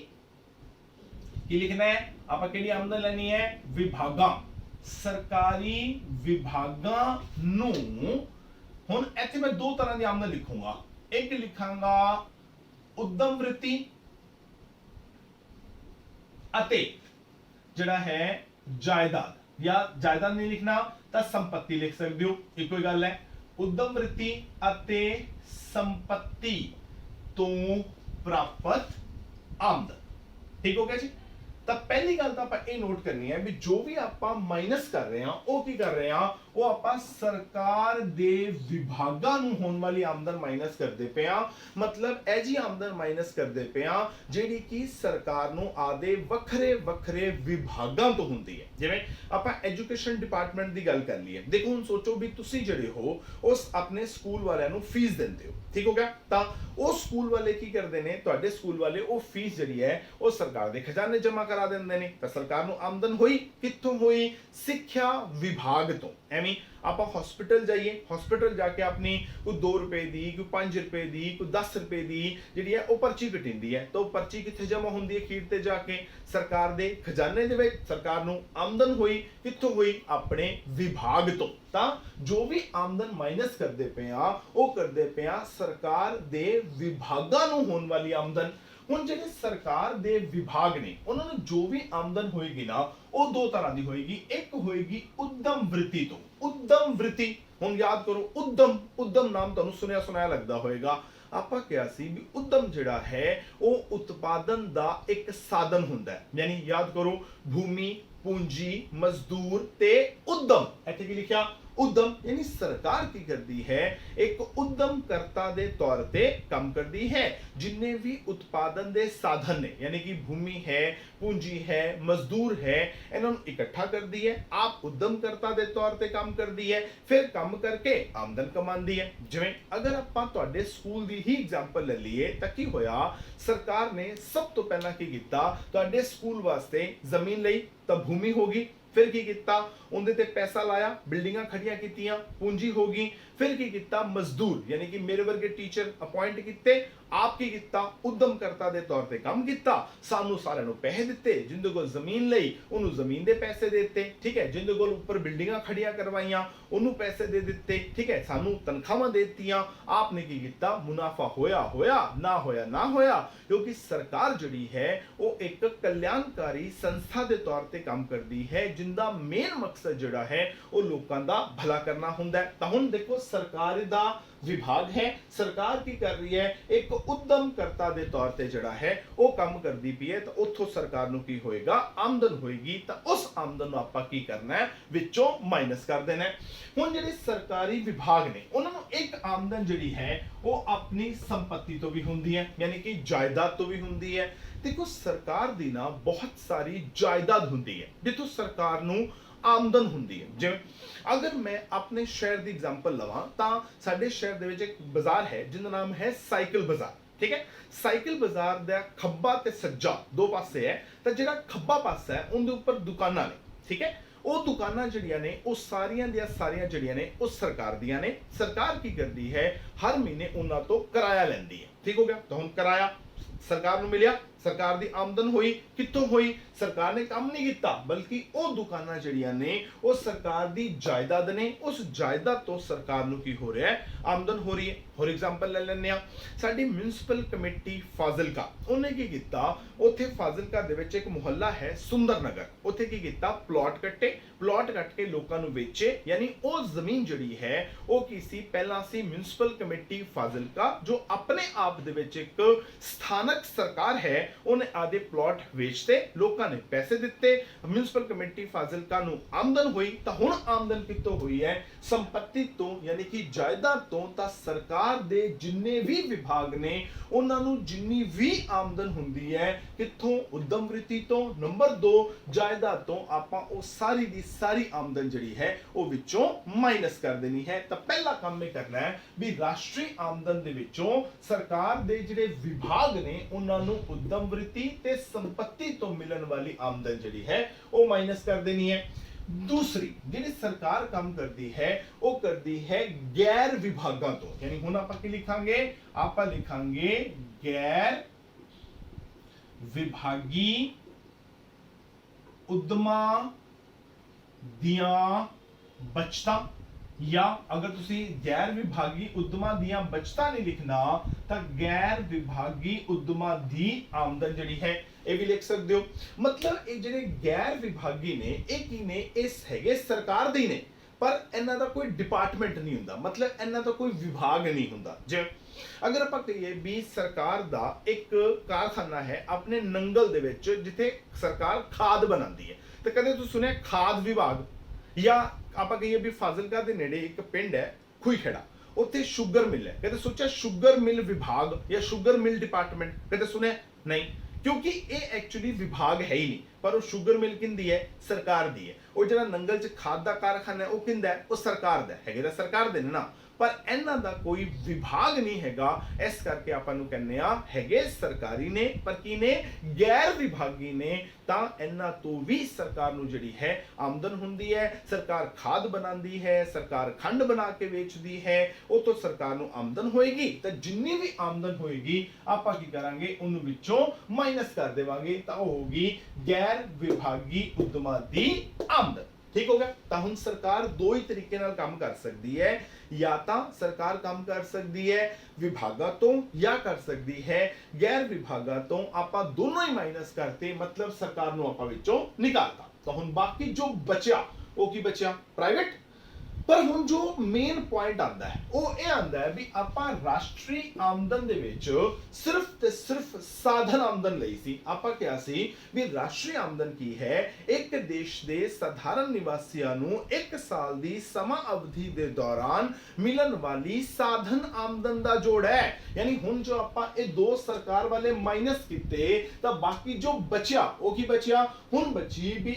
की लिखना है, आप केड़ी आमदन लेनी है, विभागां, सरकारी विभागां नूं। हुण इत्थे मैं दो तरह की आमदन लिखूंगा, एक लिखांगा उद्यम वृत्ति अते जिहड़ा है जायदाद, या जायदाद नहीं लिखना तो संपत्ति लिख सकते हो, एक ही गल है। उद्यम वृत्ति अते संपत्ति तो प्राप्त आमदन। ठीक हो गया जी। तो पहली गल तो आप नोट करनी है भी जो भी आप माइनस कर रहे हैं वो की कर रहे हैं, वो आप सरकार दे विभागां नूं होण वाली आमदन माइनस करते पे आ। मतलब ऐ जी आमदन माइनस करते पे आ जिहड़ी कि सरकार नूं आदे वखरे वखरे विभागां तो हुंदी है। जिवें आप एजुकेशन डिपार्टमेंट की गल कर लीए, देखो हुण सोचो भी तुसीं जिहड़े हो उस अपने स्कूल वालियां नूं फीस दिंदे हो। ठीक हो गया। तो वो स्कूल वाले की करते हैं, तुहाडे स्कूल वाले वो फीस जिहड़ी है वो सरकार दे खजाने जमा करा दिंदे ने। तो सरकार नूं आमदन होई कित्थों होई, सिक्ख्या विभाग तो। एवें आप हॉस्पिटल जाइए, हॉस्पिटल जाके अपनी कोई 2 रुपए की, कोई 5 रुपए की, कोई 10 रुपए की जिहड़ी है वो पर्ची कटिंदी है। तो पर्ची कित्थे जमा हुंदी है, अखीर ते जाके सरकार दे खजाने दे विच। सरकार नूं आमदन होई कित्थों होई, अपने विभाग तो। तां जो भी आमदन माइनस करदे पे आ वो करदे पे आ सरकार दे विभागां नूं होण वाली आमदन। हुण जिहड़े सरकार दे विभाग ने उन्हां नूं जो भी आमदन होएगी ना वो दो तरह की होएगी। एक होएगी उद्यम वृत्ति तो। उद्यम वृत्ति हुण याद करो, उद्यम, उद्यम नाम तुहानूं सुनिया सुनाया लगदा होएगा। आपां किहा सी भी उद्यम जिहड़ा है वो उत्पादन दा एक साधन हुंदा है। यानी याद करो भूमि, पूंजी, मजदूर ते उद्यम। इत्थे की लिखिया उद्यम, यानी सरकार की करती है एक उद्यमकर्ता दे तौर पे काम करती है। जिन्ने भी उत्पादन दे साधन ने यानी कि भूमि है, पूंजी है, मजदूर है, इन्हों इकट्ठा करती है। आप उद्यमकर्ता दे तौर पे काम करती है, फिर काम करके आमदन कमांदी है। जिवें अगर आपां तुहाडे स्कूल दी ही एग्जांपल ले लीए तां की होया, सरकार ने सब तो पहला की कीता, तुहाडे स्कूल वास्ते जमीन लई तां भूमि होगी, फिर की किता उनदे ते पैसा लाया, बिल्डिंगां खड़ियां कीतियां, पूंजी होगी। फिर की किता मजदूर यानी कि मेरे वर्गे टीचर अपॉइंट किते, आप की किता उद्यमकर्ता दे तौर पे काम किता, सानू सारे नु पैसे दिते, जिंदे कोल जमीन लई उन्होंने जमीन दे पैसे देते। ठीक है, जिंदे कोल ऊपर बिल्डिंगां खड़ियां करवाइयां उन्होंने पैसे दे दिते। ठीक है, सानू तनख्वाहां दे दित्तियां। आपने की किता, मुनाफा होया होया, ना होया ना होया, क्योंकि सरकार जिहड़ी है वो एक कल्याणकारी संस्था दे तौर पे काम करती है जिंदा मेन मकसद जिहड़ा है वो लोकां दा भला करना हुंदा है। तां हुण देखो सरकार दा विभाग है, सरकार की कर रही है एक उद्यमकर्ता दे तौर पे जिहड़ा है वो काम करदी पई है। तो उथों सरकार नूं की होएगा, आमदन होएगी। तो उस आमदन नूं आपां की करना है, विचों माइनस कर देना है। हुण जिहड़े सरकारी विभाग ने उन्हां नूं एक आमदन जिहड़ी है वो अपनी संपत्ति तो भी हुंदी है, यानी कि जायदाद तो भी हुंदी है। देखो सरकार दी ना बहुत सारी जायदाद हुंदी है जिथों सरकार नूं ਆਮਦਨ ਹੁੰਦੀ ਹੈ। ਜਿਵੇਂ ਅਗਰ ਮੈਂ ਆਪਣੇ ਸ਼ਹਿਰ ਦੀ ਐਗਜ਼ਾਮਪਲ ਲਵਾਂ ਤਾਂ ਸਾਡੇ ਸ਼ਹਿਰ ਦੇ ਵਿੱਚ ਇੱਕ ਬਾਜ਼ਾਰ ਹੈ ਜਿਹਦਾ ਨਾਮ ਹੈ ਸਾਈਕਲ ਬਾਜ਼ਾਰ। ਠੀਕ ਹੈ, ਸਾਈਕਲ ਬਾਜ਼ਾਰ ਦਾ ਖੱਬਾ ਤੇ ਸੱਜਾ ਦੋ ਪਾਸੇ ਹੈ, ਤਾਂ ਜਿਹੜਾ ਖੱਬਾ ਪਾਸਾ ਹੈ ਉਹਦੇ ਉੱਪਰ ਦੁਕਾਨਾਂ ਨੇ। ਠੀਕ ਹੈ, ਉਹ ਦੁਕਾਨਾਂ ਜਿਹੜੀਆਂ ਨੇ ਉਹ ਸਾਰੀਆਂ ਦੀਆਂ ਸਾਰੀਆਂ ਜਿਹੜੀਆਂ ਨੇ ਉਹ ਸਰਕਾਰ ਦੀਆਂ ਨੇ। ਸਰਕਾਰ ਕੀ ਕਰਦੀ ਹੈ, ਹਰ ਮਹੀਨੇ ਉਹਨਾਂ ਤੋਂ ਕਿਰਾਇਆ ਲੈਂਦੀ ਹੈ। ਠੀਕ ਹੋ ਗਿਆ, ਤਾਂ ਹੁਣ ਕਿਰਾਇਆ ਸਰਕਾਰ ਨੂੰ ਮਿਲਿਆ, ਸਰਕਾਰ ਦੀ ਆਮਦਨ ਹੋਈ। ਕਿੱਥੋਂ ਹੋਈ? ਸਰਕਾਰ ਨੇ ਕੰਮ ਨਹੀਂ ਕੀਤਾ, ਬਲਕਿ ਉਹ ਦੁਕਾਨਾਂ ਜਿਹੜੀਆਂ ਨੇ ਉਹ ਸਰਕਾਰ ਦੀ ਜਾਇਦਾਦ ਨੇ। ਉਸ ਜਾਇਦਾਦ ਤੋਂ ਸਰਕਾਰ ਨੂੰ ਕੀ ਹੋ ਰਿਹਾ ਹੈ, ਆਮਦਨ ਹੋ ਰਹੀ ਹੈ। ਫੋਰ ਐਗਜ਼ਾਮਪਲ ਲੈ ਲੈਂਦੇ ਆ, ਸਾਡੀ ਮਿਊਨਿਸਪਲ ਕਮੇਟੀ ਫਾਜ਼ਿਲਕਾ, ਉਹਨੇ ਕੀ ਕੀਤਾ, ਉੱਥੇ ਫਾਜ਼ਿਲਕਾ ਦੇ ਵਿੱਚ ਇੱਕ ਮੁਹੱਲਾ ਹੈ ਸੁੰਦਰ ਨਗਰ, ਉੱਥੇ ਕੀ ਕੀਤਾ, ਪਲਾਟ ਕੱਟ ਕੇ ਲੋਕਾਂ ਨੂੰ ਵੇਚੇ। ਯਾਨੀ ਉਹ ਜ਼ਮੀਨ ਜਿਹੜੀ ਹੈ ਉਹ ਕੀ ਸੀ, ਪਹਿਲਾਂ ਸੀ ਮਿਊਨਿਸਪਲ ਕਮੇਟੀ ਫਾਜ਼ਿਲਕਾ, ਜੋ ਆਪਣੇ ਆਪ ਦੇ ਵਿੱਚ ਇੱਕ ਸਥਾਨਕ ਸਰਕਾਰ ਹੈ, ਉਹਨੇ ਆਦੇ ਪਲਾਟ ਵੇਚਤੇ, ਲੋਕਾਂ ਨੇ ਪੈਸੇ ਦਿੱਤੇ, ਮਿਊਨਿਸਪਲ ਕਮੇਟੀ ਫਾਜ਼ਿਲਕਾ ਨੂੰ ਆਮਦਨ ਹੋਈ। ਤਾਂ ਹੁਣ ਆਮਦਨ ਕਿੱਥੋਂ ਹੋਈ ਹੈ, ਸੰਪत्ति ਤੋਂ, ਯਾਨੀ ਕਿ ਜਾਇਦਾਦ ਤੋਂ। ਤਾਂ ਸਰਕਾਰ ਦੇ ਜਿੰਨੇ ਵੀ ਵਿਭਾਗ ਨੇ ਉਹਨਾਂ ਨੂੰ ਜਿੰਨੀ ਵੀ ਆਮਦਨ ਹੁੰਦੀ ਹੈ, ਕਿੱਥੋਂ, ਉਦਮ ਵ੍ਰਿਤੀ ਤੋਂ। ਨੰਬਰ 2, ਜਾਇਦਾਦ ਤੋਂ ਆਪਾਂ ਉਹ ਸਾਰੀ ਦੀ ਸਾਰੀ ਆਮਦਨ ਜਿਹੜੀ ਹੈ ਉਹ ਵਿੱਚੋਂ ਮਾਈਨਸ ਕਰ ਦੇਣੀ ਹੈ। ਤਾਂ ਪਹਿਲਾ ਕੰਮ ਇਹ ਕਰਨਾ ਹੈ ਵੀ ਰਾਸ਼ਟਰੀ ਆਮਦਨ ਦੇ ਵਿੱਚੋਂ ਸਰਕਾਰ ਦੇ ਜਿਹੜੇ ਵਿਭਾਗ ਨੇ ਉਹਨਾਂ ਨੂੰ ਉਦਮ ਵ੍ਰਿਤੀ ਤੇ ਸੰਪत्ति ਤੋਂ ਮਿਲਣ ਵਾਲੀ ਆਮਦਨ ਜਿਹੜੀ ਹੈ ਉਹ ਮਾਈਨਸ ਕਰ ਦੇਣੀ ਹੈ। दूसरी ਜਿਹੜੀ ਸਰਕਾਰ ਕੰਮ ਕਰਦੀ ਹੈ ਉਹ ਕਰਦੀ ਹੈ ਗੈਰ ਵਿਭਾਗਾਂ ਤੋਂ। ਯਾਨੀ ਹੁਣ ਆਪਾਂ ਕੀ ਲਿਖਾਂਗੇ, ਆਪਾਂ ਲਿਖਾਂਗੇ ਗੈਰ ਵਿਭਾਗੀ ਉਦਮਾਂ ਦੀਆਂ ਬਚਤਾਂ, ਜਾਂ ਅਗਰ ਤੁਸੀਂ ਗੈਰ ਵਿਭਾਗੀ ਉਦਮਾਂ ਦੀਆਂ ਬਚਤਾਂ ਨਹੀਂ ਲਿਖਣਾ ਤਾਂ ਗੈਰ ਵਿਭਾਗੀ ਉਦਮਾਂ ਦੀ ਆਮਦਨ ਜਿਹੜੀ ਹੈ ਇਹ ਵੀ ਲਿਖ ਸਕਦੇ ਹੋ। ਮਤਲਬ ਇਹ ਜਿਹੜੇ ਗੈਰ ਵਿਭਾਗੀ ਨੇ ਇਹ ਕੀ ਨੇ, ਇਸ ਹੈਗੇ ਸਰਕਾਰ ਦੇ ਨੇ, ਪਰ ਇਹਨਾਂ ਦਾ ਕੋਈ ਡਿਪਾਰਟਮੈਂਟ ਨਹੀਂ ਹੁੰਦਾ, ਮਤਲਬ ਇਹਨਾਂ ਦਾ ਕੋਈ ਵਿਭਾਗ ਨਹੀਂ ਹੁੰਦਾ। ਜਿਵੇਂ ਅਗਰ ਆਪਾਂ ਕਹੀਏ ਵੀ ਸਰਕਾਰ ਦਾ ਇੱਕ ਕਾਰਖਾਨਾ ਹੈ ਆਪਣੇ ਨੰਗਲ ਦੇ ਵਿੱਚ ਜਿੱਥੇ ਸਰਕਾਰ ਖਾਦ ਬਣਾਉਂਦੀ ਹੈ, ਤੇ ਕਦੇ ਤੁਸੀਂ ਸੁਣਿਆ ਖਾਦ ਵਿਭਾਗ? ਜਾਂ ਆਪਾਂ ਕਹੀਏ ਵੀ ਫਾਜ਼ਿਲਕਾ ਦੇ ਨੇੜੇ ਇੱਕ ਪਿੰਡ ਹੈ ਖੂਈਖੇੜਾ, ਉੱਥੇ ਸ਼ੂਗਰ ਮਿਲ ਹੈ, ਕਦੇ ਸੋਚਿਆ ਸ਼ੂਗਰ ਮਿਲ ਵਿਭਾਗ ਜਾਂ ਸ਼ੂਗਰ ਮਿਲ ਡਿਪਾਰਟਮੈਂਟ ਕਦੇ ਸੁਣਿਆ? ਨਹੀਂ, ਕਿਉਂਕਿ ਇਹ ਐਕਚੁਅਲੀ ਵਿਭਾਗ ਹੈ ਹੀ ਨਹੀਂ। ਪਰ ਉਹ ਸ਼ੂਗਰ ਮਿਲ ਕਿੰਦੀ ਹੈ, ਸਰਕਾਰ ਦੀ ਹੈ। ਉਹ ਜਿਹੜਾ ਨੰਗਲ 'ਚ ਖਾਦ ਦਾ ਕਾਰਖਾਨਾ ਹੈ ਉਹ ਕਿੰਦਾ ਹੈ, ਉਹ ਸਰਕਾਰ ਦਾ ਹੈਗੇ, ਤਾਂ ਸਰਕਾਰ ਦੇ ਨੇ ਨਾ, ਪਰ ਇਹਨਾਂ ਦਾ ਕੋਈ ਵਿਭਾਗ ਨਹੀਂ ਹੈਗਾ। ਇਸ ਕਰਕੇ ਆਪਾਂ ਨੂੰ ਕਹਿੰਦੇ ਆ ਹੈਗੇ ਸਰਕਾਰੀ ਨੇ, ਪਰ ਕੀ ਨੇ, ਗੈਰ ਵਿਭਾਗੀ ਨੇ। ਤਾਂ ਇਹਨਾਂ ਤੋਂ ਵੀ ਸਰਕਾਰ ਨੂੰ ਜਿਹੜੀ ਹੈ ਆਮਦਨ ਹੁੰਦੀ ਹੈ। ਸਰਕਾਰ ਖਾਦ ਬਣਾਉਂਦੀ ਹੈ, ਸਰਕਾਰ ਖੰਡ ਬਣਾ ਕੇ ਵੇਚਦੀ ਹੈ, ਉਹ ਤੋਂ ਸਰਕਾਰ ਨੂੰ ਆਮਦਨ ਹੋਏਗੀ। ਤਾਂ ਜਿੰਨੀ ਵੀ ਆਮਦਨ ਹੋਏਗੀ ਆਪਾਂ ਕੀ ਕਰਾਂਗੇ, ਉਹਨੂੰ ਵਿੱਚੋਂ ਮਾਈਨਸ ਕਰ ਦੇਵਾਂਗੇ, ਤਾਂ ਉਹ ਹੋਗੀ ਗੈਰ ਵਿਭਾਗੀ ਉਦਮਾਂ ਦੀ ਆਮਦਨ। ਠੀਕ ਹੋ ਗਿਆ। ਤਾਂ ਹੁਣ ਸਰਕਾਰ ਦੋ ਹੀ ਤਰੀਕੇ ਨਾਲ ਕੰਮ ਕਰ ਸਕਦੀ ਹੈ, ਜਾਂ ਤਾਂ ਸਰਕਾਰ ਕੰਮ ਕਰ ਸਕਦੀ ਹੈ ਵਿਭਾਗਾਂ ਤੋਂ ਜਾਂ ਕਰ ਸਕਦੀ ਹੈ ਗੈਰ ਵਿਭਾਗਾਂ ਤੋਂ। ਆਪਾਂ ਦੋਨੋਂ ਹੀ ਮਾਈਨਸ ਕਰਤੇ, ਮਤਲਬ ਸਰਕਾਰ ਨੂੰ ਆਪਾਂ ਵਿੱਚੋਂ ਨਿਕਾਲਤਾ। ਤਾਂ ਹੁਣ ਬਾਕੀ ਜੋ ਬਚਿਆ ਉਹ ਕੀ ਬਚਿਆ, ਪ੍ਰਾਈਵੇਟ। ਪਰ ਹੁਣ ਜੋ ਮੇਨ ਪੁਆਇੰਟ ਆਂਦਾ ਹੈ ਉਹ ਇਹ ਆਂਦਾ ਹੈ ਵੀ ਆਪਾਂ ਰਾਸ਼ਟਰੀ ਆਮਦਨ ਦੇ ਵਿੱਚ ਸਿਰਫ ਤੇ ਸਿਰਫ ਸਾਧਨ ਆਮਦਨ ਲਈ ਸੀ। ਆਪਾਂ ਕਿਹਾ ਸੀ ਵੀ ਰਾਸ਼ਟਰੀ ਆਮਦਨ ਕੀ ਹੈ, ਇੱਕ ਦੇਸ਼ ਦੇ ਸਧਾਰਨ ਨਿਵਾਸੀਆਂ ਨੂੰ ਇੱਕ ਸਾਲ ਦੀ ਸਮਾਂ ਅਵਧੀ ਦੇ ਦੌਰਾਨ ਮਿਲਣ ਵਾਲੀ ਸਾਧਨ ਆਮਦਨ ਦਾ ਜੋੜ ਹੈ। ਯਾਨੀ ਹੁਣ ਜੋ ਆਪਾਂ ਇਹ ਦੋ ਸਰਕਾਰ ਵਾਲੇ ਮਾਈਨਸ ਕੀਤੇ ਤਾਂ ਬਾਕੀ ਜੋ ਬਚਿਆ ਉਹ ਕੀ ਬਚਿਆ, ਹੁਣ ਬਚੀ ਵੀ